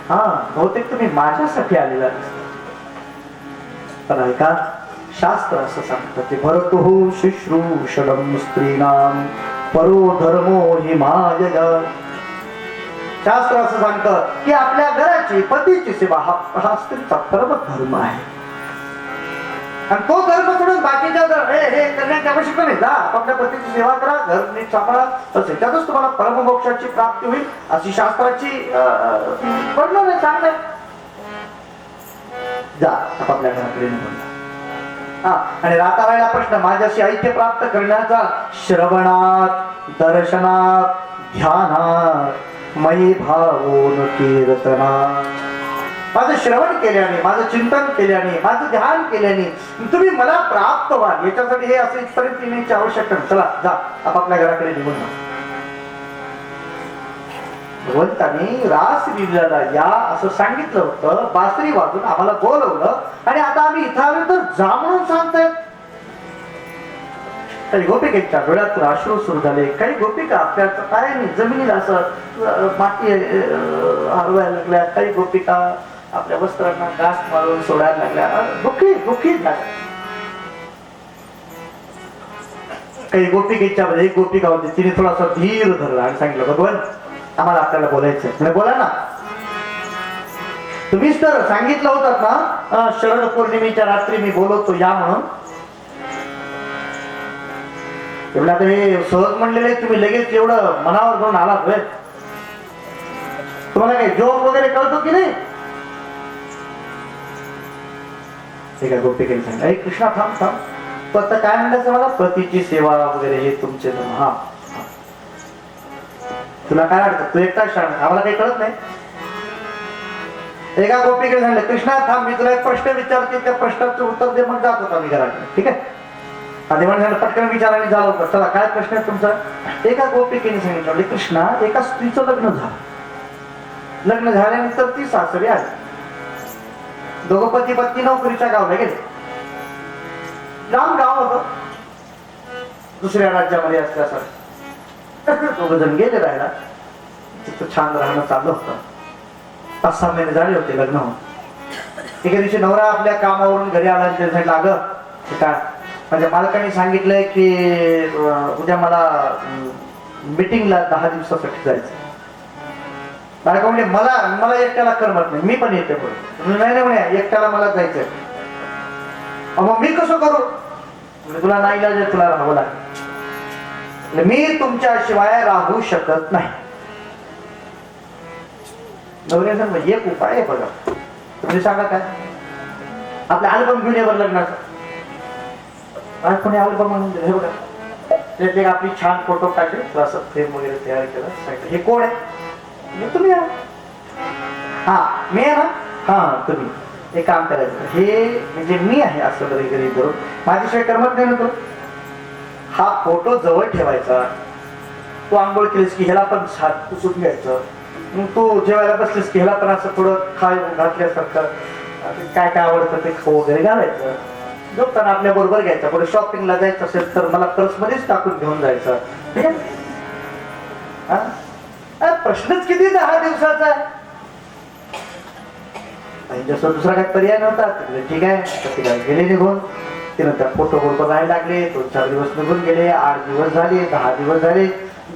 हा बहुतेक तुम्ही माझ्यासाठी आलेला दिसता. पण ऐका, शास्त्र असं सांगतं की भरतुः शुश्रूषणं स्त्रीणां परो धर्मो हि मायया. शास्त्र असं सांगतं की आपल्या घराची, पतीची सेवा हा स्त्रीचा परमधर्म आहे. आणि तो धर्म सोडून बाकीच्या हे करण्याची आवश्यकता नाही. जा आपल्या पतीची सेवा करा, घर नीट सांभाळा, असे त्यातच तुम्हाला परममोक्षाची प्राप्ती होईल अशी शास्त्राची वर्णन आहे, सांगणं. जा आपापल्या घराकडे निघून जा. हा, आणि राहता राहिला प्रश्न माझ्याशी ऐक्य प्राप्त करण्याचा. श्रवणात, दर्शनात, ध्यानात मयी भावोन कीर्तनात. माझं श्रवण केल्याने, माझं चिंतन केल्याने, माझं ध्यान केल्याने तुम्ही मला प्राप्त व्हाल. याच्यासाठी हे असे इथपर्यंत येण्याची आवश्यकता. चला जा आपापल्या घराकडे निघून जा. भगवंतांनी रास लीलेला या असं सांगितलं होतं, बासरी वाजून आम्हाला बोलवलं, आणि आता आम्ही इथं आलो तर जा म्हणून सांगतायत. काही गोपिकेच्या डोळ्यातून अश्रू सुरू झाले. काही गोपिका आपल्या पायाने जमिनीला असं माती हरवायला लागल्या. काही गोपिका आपल्या वस्त्रांना घास मारून सोडायला लागल्या. दुःखी झाल्या. काही गोपिकेच्या मध्ये एक गोपिका होती, तिने थोडासा धीर धरला आणि सांगितलं, भगवान आम्हाला आपल्याला बोलायचं. म्हणजे बोला ना, तुम्हीच तर सांगितलं होतं ना शरद पौर्णिमेच्या रात्री मी बोलवतो या म्हणून. एवढा तर हे सहज म्हणलेले, तुम्ही लगेच एवढं मनावर घेऊन आलात होय. तुम्हाला काही जोक वगैरे कळतो की नाही? ठीक आहे, गोपिकेने सांगितलं, अरे कृष्णा थांब थांब, तू आता काय म्हणलास मला? पतीची सेवा वगैरे हे तुमचे. हा, तुला काय वाटतं? तू एकटाच शाळा, आम्हाला काही कळत नाही. एका गोपिकेने सांगितलं, कृष्णा थांब, मी तुला एक प्रश्न विचारते, त्या प्रश्नाचं उत्तर दे, मग जात होता मी घराकडे. ठीक आहे, आधी म्हणून पटकन विचाराने झालं होतं. चला काय प्रश्न आहे तुमचा? एका गोपिकेने सांगितलं, कृष्णा एका स्त्रीचं लग्न झालं. लग्न झाल्यानंतर ती सासरी आली. दोघं पती पत्नी नोकरीच्या गावला गेले. लांब गाव होतं, दुसऱ्या राज्यामध्ये असल्यासारखं. दोघ जण गेले राहायला. तिथं छान राहणं चालू होतं. 5-6 महिने झाले होते लग्न होऊन. एके दिवशी नवरा आपल्या कामावरून घरी आला आणि त्याने सांगितलं, अगं काय माझ्या मालकाने सांगितलंय की उद्या मला मीटिंगला 10 दिवसासाठी जायचं. बायका म्हणजे मला एकट्याला करमत नाही, मी पण येते. बरोबर नाही म्हणे, एकट्याला मला जायचंय. मग मी कसं करू? म्हणजे तुला नाही इलाज, तुला राहावं लागेल. मी तुमच्याशिवाय राहू शकत नाही. नवऱ्याचा म्हणजे एक उपाय आहे बघा, तुम्ही सांगा काय? आपल्या अल्बम घेऊन ये बरं लग्नाचा. आज कोणी अल्बम म्हणून हे बघा, त्यात आपली छान फोटो काढले, असं फ्रेम वगैरे तयार केलं. हे कोण आहे? तुम्ही. हा मी आहे ना. हा तुम्ही एक काम करायचं, हे म्हणजे मी आहे असं वगैरे करून माझ्याशिवाय करमत नाही ना तो. हा फोटो जवळ ठेवायचा. तू आंघोळ केलीस की ह्याला पण हात पुसून घ्यायचं. मग तू जेवायला बसलीस की ह्याला पण असं थोडं खाय घातल्यासारखं काय काय आवडतं ते खाऊ वगैरे घालायचं. झोपताना आपल्या बरोबर घ्यायचं. पुढे शॉपिंगला जायचं असेल तर मला पर्समध्येच टाकून घेऊन जायचं. ठीक आहे. प्रश्नच किती 10 दिवसाचा आहे. जसं दुसरा काही पर्याय नव्हता. ठीक आहे, तिला गेले निघून. तिनं त्या फोटो बरोबर राहायला लागले. 2-4 दिवस निघून गेले. 8 दिवस झाले, 10 दिवस झाले.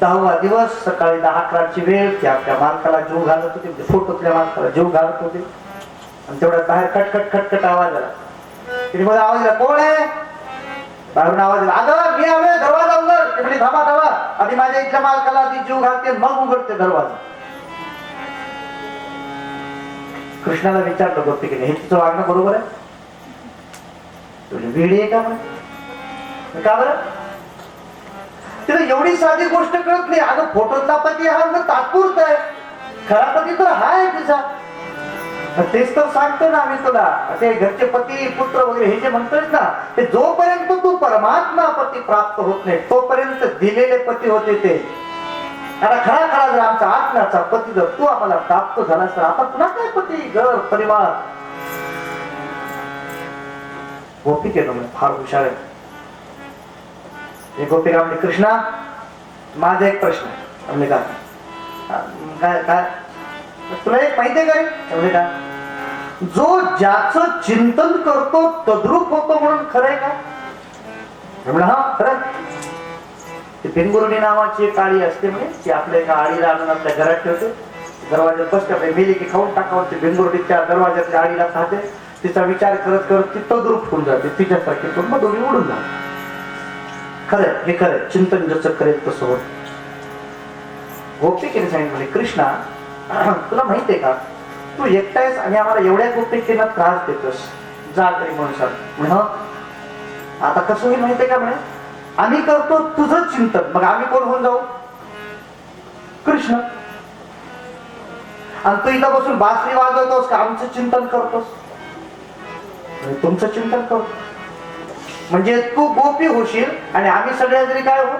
10वा दिवस सकाळी 10-11ची वेळ. ते आपल्या मालकाला जीव घालत होते, फोटोतल्या मालकाला जीव घालत होते. आणि तेवढ्यात बाहेर खटखट खटखट आवाज आला. तिने मला आवाज दिला, कोण आहे? बाहेरून आवाज दिला, अगं मी आलोय, दरवाजा उघड. ते म्हणजे थांबा थांबा, आधी माझ्या इथल्या मालकाला आधी जीव घालते मग उघडते दरवाजा. कृष्णाला विचारलं गोपिकेने, हे तुझं वागणं बरोबर आहे? तुझी वेडी आहे का म्हणे? का बरं? तिला एवढी साधी गोष्ट कळत नाही. अगं फोटोतला पती हा तात्पुरता आहे, खरा पती तर हा आहे तिचा. तेच तर सांगतो ना आम्ही तुला. ते घरचे पती पुत्र वगैरे हे जे म्हणतोय ना, ते जोपर्यंत तू परमात्मा पती प्राप्त होत नाही तोपर्यंत दिलेले पती होते ते. आता खरा खरा जर आमचा आत्म्याचा पती जर तू आम्हाला प्राप्त झालास तर आता पुन्हा काय पती घर परिवार. गोपिके फार हुशार आहे. गोपिका म्हणजे कृष्णा माझा एक प्रश्न आहे. म्हणजे काय काय तुला एक माहिती आहे का रे? म्हणजे काय जो ज्याचं चिंतन करतो तद्रूप होतो म्हणून खरंय का? म्हणलं हा खरं. ती पिंगुर्णी नावाची एक आळी असते म्हणजे ती आपल्या एका आळीला आणून आपल्या घरात ठेवते. दरवाज्यात बसते मेली की खाऊन टाकावं. ती पिंगुर्णीच्या दरवाज्यातल्या आळीला खाते. तिचा विचार करत करत ती तद्रूप होऊन जाते तिच्यासारखी तो मग दोन्ही उडून जाते. खरंय हे खरंय. चिंतन जसं करेल तसं होत. गोपिकेने सांगितलं म्हणजे कृष्णा तुला माहितीये का तू एकटायस आणि आम्हाला एवढ्या गोपिकेला त्रास देतोस. जा तरी म्हणून सांग. आता कसं होईल माहितीये का म्हणे आम्ही करतो तुझं चिंतन मग आम्ही कोण होऊन जाऊ? कृष्ण. आणि तू इथं बसून बासरी वाजवतोस का आमचं चिंतन करतोस? तुमचं चिंतन करतो म्हणजे तू गोपी होशील आणि आम्ही सगळ्या जरी काय हो.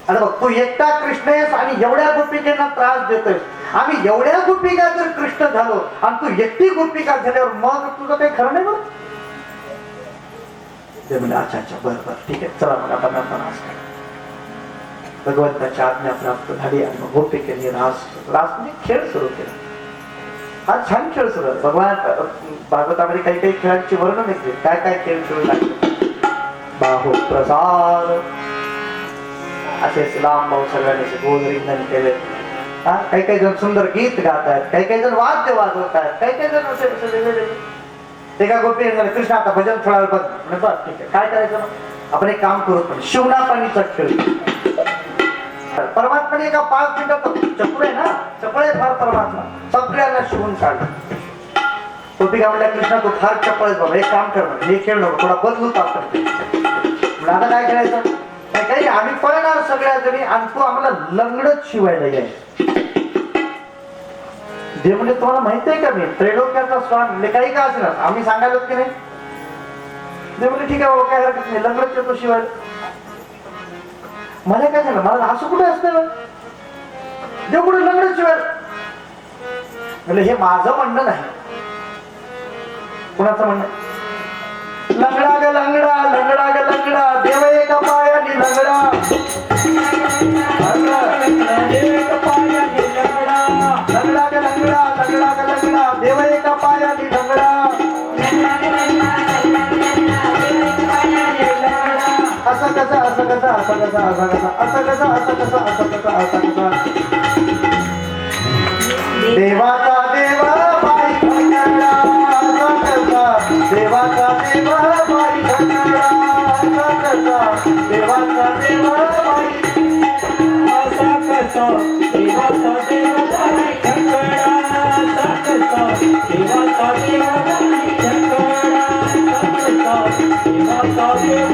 अरे बघ तू एकटा कृष्ण आहेस आणि एवढ्या गोपिकांना त्रास देतोय. आम्ही एवढ्या गोपिका जर कृष्ण झालो आणि तू एकटी गोपिका झाल्यावर मग तुझं काही खरं नाही. बघ ते म्हणजे अच्छा अच्छा बरं बरं ठीक आहे चला मग आपण भगवंताच्या आज्ञा प्राप्त झाली आणि मग गोपिकेने रास म्हणजे खेळ सुरू केला. हा छान खेळ सुरू आहे. भगवान भागवतामध्ये काही काही खेळांची वर्णन येते. काय काय खेळ खेळू लागले. बाहू प्रसाद असे लांब भाऊ सगळ्यांनी गोल रिंगण केले. हा काही काही जण सुंदर गीत गात आहेत. काही काही जण वाद्य वाजवत आहेत. काही काही जण असे वेगवेगळे. एका गोपी कृष्ण आता भजन थोडा बस ठीक आहे काय करायचं मग आपण एक काम करू पण शिवना पाणीचा खेळ. परमात्माने एका 5 मिनिटात चपळ आहे ना चपळ आहे फार परमात्मा सगळ्यांना शिवून काढलं. गोपिका म्हणल्या कृष्णा तू फार चपळ आहे बाबा एक काम कर हे खेळ नको थोडा बदलूच आपण. आता काय करायचं काही आम्ही पळणार सगळ्या जणी आणि तू आम्हाला लंगडच शिवायला यायचं. देव म्हणजे तुम्हाला माहिती आहे का मी त्रैलोक्याचा स्वान म्हणजे काही का असणार आम्ही सांगायला की नाही. देव म्हणजे ठीक आहे काय हरकत नाही लंगडच येतो शिवाय. मला काय झालं मला असं कुठे असतं देव कुठे लंगडच शिवाय. म्हणजे हे माझं म्हणणं नाही कुणाचं म्हणणं. लंगडा ग लंगडा लंगडा ग लंगडा देव एका पायाने लंगडा. देव एका पायाने लंगडा लंगडा ग लंगडा लंगडा ग लंगडा देव एका पायाने लंगडा. असं कसं असं कसं असं कसं असं कसं असं कसं असं कसं असं कसं असं कसं. देवाचा देव बाई लंगडा असं कसं. देवाचा देव बाई लंगडा असं कसं. देवाचा देव बाई असं कसं. देवाचा देव बाई लंगडा असं कसं. देवाचा देव बाई लंगडा असं कसं. देवाचा देव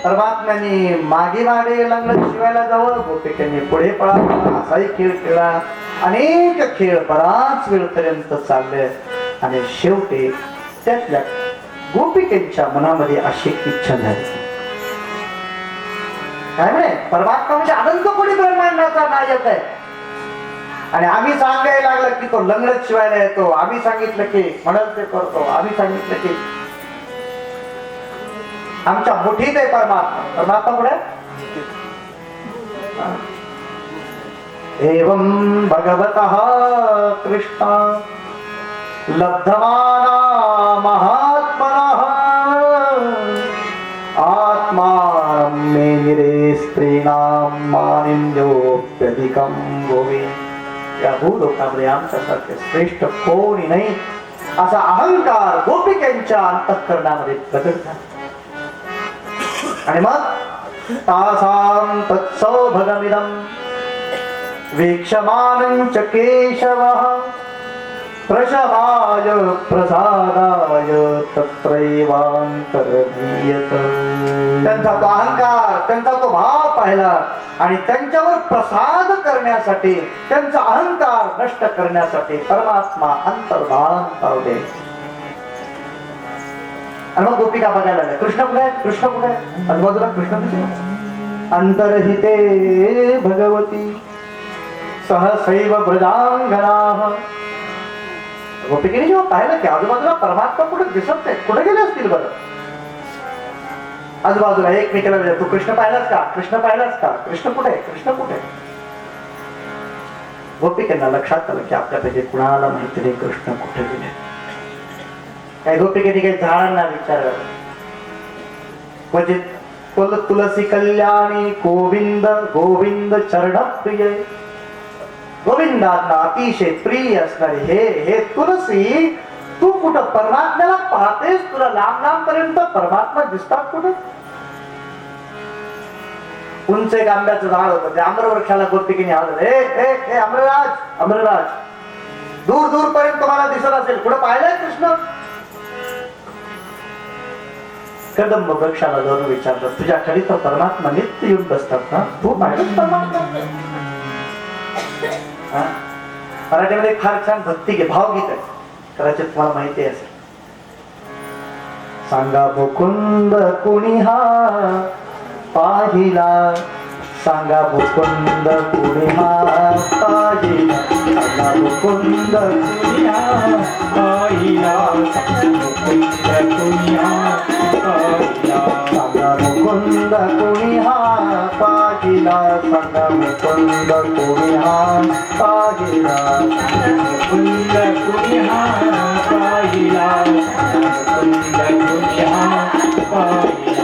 परमात्म्याने मागे मागे लंगड शिवायला जावं. गोपिकांनी पुढे पळाला असाही खेळ खेळला. अनेक खेळ बराच वेळपर्यंत चालले आणि शेवटी त्यातल्या गोपिकेच्या मनामध्ये अशी इच्छा झाली काय म्हणे परमात्मा म्हणजे अनंत कोटी ब्रह्मांडाचा नायक आहे आणि आम्ही सांगायला लागलं की तो लंगडच शिवायला येतो. आम्ही सांगितलं की म्हणत ते करतो. आम्ही सांगितलं की आमच्या मुठीत आहे परमात्मा. परमात्मा कुठे एवं भगवतः कृष्ण लब्धमाना महात्मनः आत्मानं मे निरे स्त्रीणां मानिन्योऽप्यधिकं भुवि. या भूलोकामध्ये आमच्यासारखे श्रेष्ठ कोणी नाही असा अहंकार गोपिकांच्या अंतःकरणामध्ये प्रकट झाला. आणि मग तासां तत्सौभगमिदं वीक्षमानं च केशवः प्रशवाय प्रसादाय तत्रैवान्तर्धीयत. त्यांचा तो अहंकार त्यांचा तो भाव पाहिला आणि त्यांच्यावर प्रसाद करण्यासाठी त्यांचा अहंकार नष्ट करण्यासाठी परमात्मा अंतर्धान पावले. आणि मग गोपिका बघायला लागल्या कृष्ण कुठे आहे कृष्ण कुठे आहे. आजूबाजूला कृष्ण दिसला अंतर्हिते भगवती सहसैव ब्रजांगना. गोपिकेने जेव्हा पाहिलं की आजूबाजूला परमात्मा कुठे दिसत नाही, कुठे गेले असतील बरं. आजूबाजूला एकमेकाला तू कृष्ण पाहिलास का, कृष्ण पाहिलास का, कृष्ण कुठे, कृष्ण कुठे. गोपिकांना लक्षात आलं की आपल्यापैकी कुणाला माहिती नाही कृष्ण कुठे गेले. काही गोपिकेने काही झाडांना विचारलं. क्वचित कुल तुलसी कल्याणी गोविंद गोविंद चरण प्रिय. गोविंदांना अतिशय प्रिय असणारे हे तुलसी, तू कुठं परमात्म्याला पाहतेस, तुला लांब लांब पर्यंत परमात्मा दिसतात कुठं. उंच एक आंब्याचं झाड होतं, त्या आम्रवृक्षाला गोपिकेने आलं, हे अमरराज, अमरराज, दूर दूर पर्यंत तुम्हाला दिसत असेल, कुठं पाहिलंय कृष्ण. कदंब वृक्षाला जाऊन विचारलं, तुझ्या खाली तर परमात्मा नित्य येऊन बसतात ना, तू पाहिलंच परमात्मा. मराठीमध्ये फार छान भक्ती भावगीत आहे, कदाचित तुम्हाला माहिती असेल. सांगा मुकुंद कुणी हा पाहिला, सांगा मुकुंद कुणी हा पाहिला, सांगा मुकुंद कुणी हा पाहिला, मुकुंद कुणी हा पाहिला, सांगा मुकुंद कुणी हा पाहिला, सांगा मुकुंद कुणी हा पाहिला, मुकुंद कुणी हा पाहिला, मुकुंद कुणी हा पाहिला.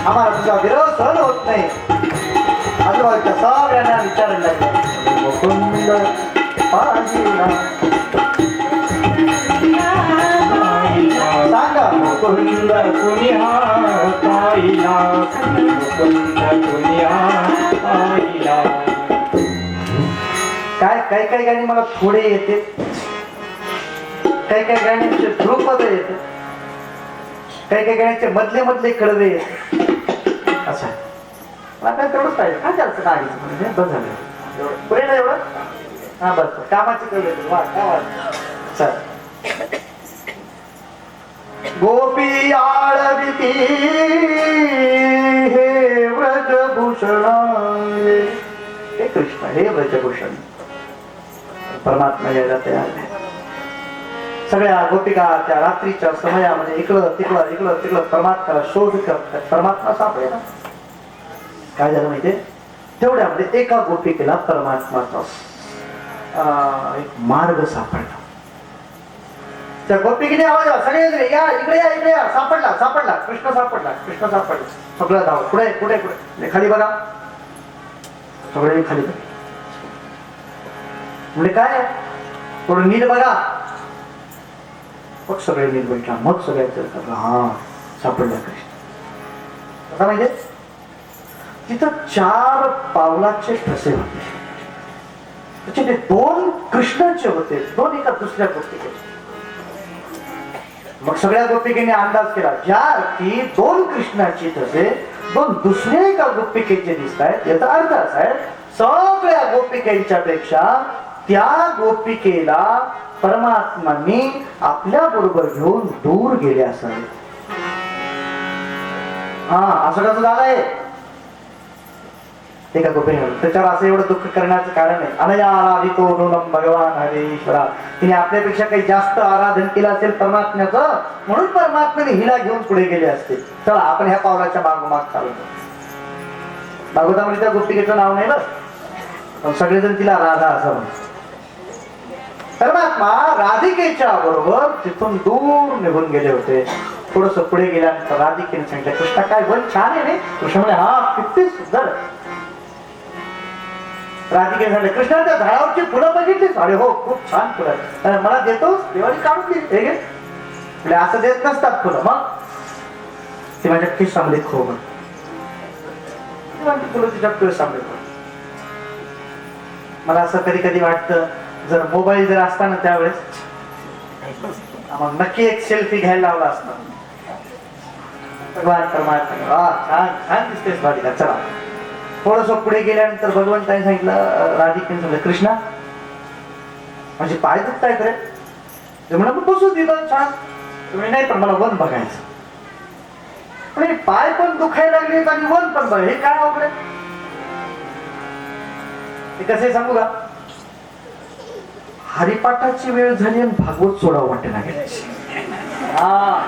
आम्हाला तुझा विरोध सहन होत नाही. आजूबाजूच्या सगळ्यांना विचारायला लागलं, मुकुंद पाहिला, सांगा मुकुंद कुणी हा पाहिला, मुकुंद कुणी हा पाहिला. काय काही गाणी मला थोडे येते, काही गाण्यांचे ध्रुपद येते, काही गाण्याचे मधले मधले कडवे येते. अच्छा, आता तेवढंच पाहिजे का जास्त गाडीचं म्हणजे बस झालं पुढे नाही एवढं. हा बस कामाची कडवे वा काय चल. गोपी आळविती हे व्रजभूषण, हे कृष्ण हे व्रजभूषण परमात्मा यायला तयार आहे. सगळ्या गोपिका त्या रात्रीच्या समयामध्ये इकडं तिकडं परमात्मा शोध करतात, परमात्मा सापडेना. काय झालं माहितीये, तेवढ्यामध्ये एका गोपिकेला परमात्माचा एक मार्ग सापडला. त्या गोपिकेने आवाज दिला, सगळे या इकडे या, सापडला कृष्ण सापडला. सगळं धाव पुढे खाली बघा, सगळे खाली बघा. म्हणजे काय थोडं नीट बघा. मग सगळे नीट बैठला, मग सगळ्याचं हा सापडला कृष्ण. आता म्हणजे तिथं 4 पावलाचे ठसे होते, त्याचे ते 2 कृष्णाचे होते, 2 एका दुसऱ्या गोपिके. मग सगळ्या गोपिकेने अंदाज केला, ज्या की 2 कृष्णाची ठसे 2 दुसऱ्या एका गोपिकेचे दिसत आहेत, याचा अर्थ असा आहे सगळ्या गोपिकांच्या पेक्षा त्या गोपिकेला परमात्मानी आपल्या बरोबर घेऊन दूर गेले असावे. हा असं कसं झालंय ते का गोपिका, त्याच्यावर असं एवढं दुःख करण्याचं कारण आहे. अनया आराधितो नूनम भगवान हरे ईश्वरा, तिने आपल्यापेक्षा काही जास्त आराधन केलं असेल परमात्म्याचं, म्हणून परमात्म्याने हिला घेऊन पुढे गेले असते. चला आपण ह्या पावलाच्या मागोमाग चालतो. भागवतामध्ये त्या गोपिकेचं नाव नाही बस, पण सगळेजण तिला राधा असं म्हणतात. परमात्मा राधिकेच्या बरोबर तिथून दूर निघून गेले होते. थोडस पुढे गेल्यानंतर राधिकेने सांगितलं, कृष्णा काय वन छान आहे रे. कृष्ण म्हणे हा किती सुंदर. राधिकेने सांगितलं, कृष्णा त्या झाडावरची फुलं बघितलीस? अरे हो खूप छान फुलं, मला देतोस? दिवाळी काढून दे. म्हणजे असं देत नसतात फुलं. मग ते माझ्या खिशामध्ये खोब फुलं तिच्या खिशामध्ये खोब. मला असं कधी कधी वाटतं जर मोबाईल जर असता ना त्यावेळेस मग नक्की एक सेल्फी घ्यायला लावला असता. भगवान परमात्मा छान छान दिसतेस भाविका, चला. थोडस पुढे गेल्यानंतर भगवंताने सांगितलं, राधिकेने सांगितलं, कृष्णा म्हणजे पाय दुखताय खरे. ते म्हणा बसू दिलं छान. तुम्ही नाही पण मला वन बघायचं. पण हे पाय पण दुखायला लागले आणि वन पण बघ, हे काय अवघड आहे? ते कसे सांगू का, हरिपाठाची वेळ झाली आणि भागवत सोडावं वाटते ना. हा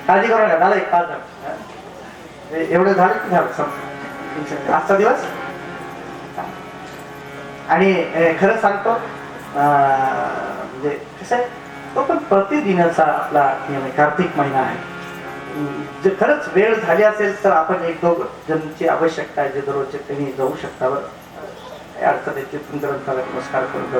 काळजी करू नका, झालं एक 5 झालं एवढं झालं की झालं आजचा दिवस. आणि खरं सांगतो म्हणजे कसं आहे, तो पण प्रतिदिनाचा आपला नियम आहे. कार्तिक महिना आहे. जे खरंच वेळ झाली असेल तर आपण 1-2 जणांची आवश्यकता आहे जे दररोजचे त्यांनी जाऊ शकता. बरं अडचण ग्रंथाला नमस्कार करून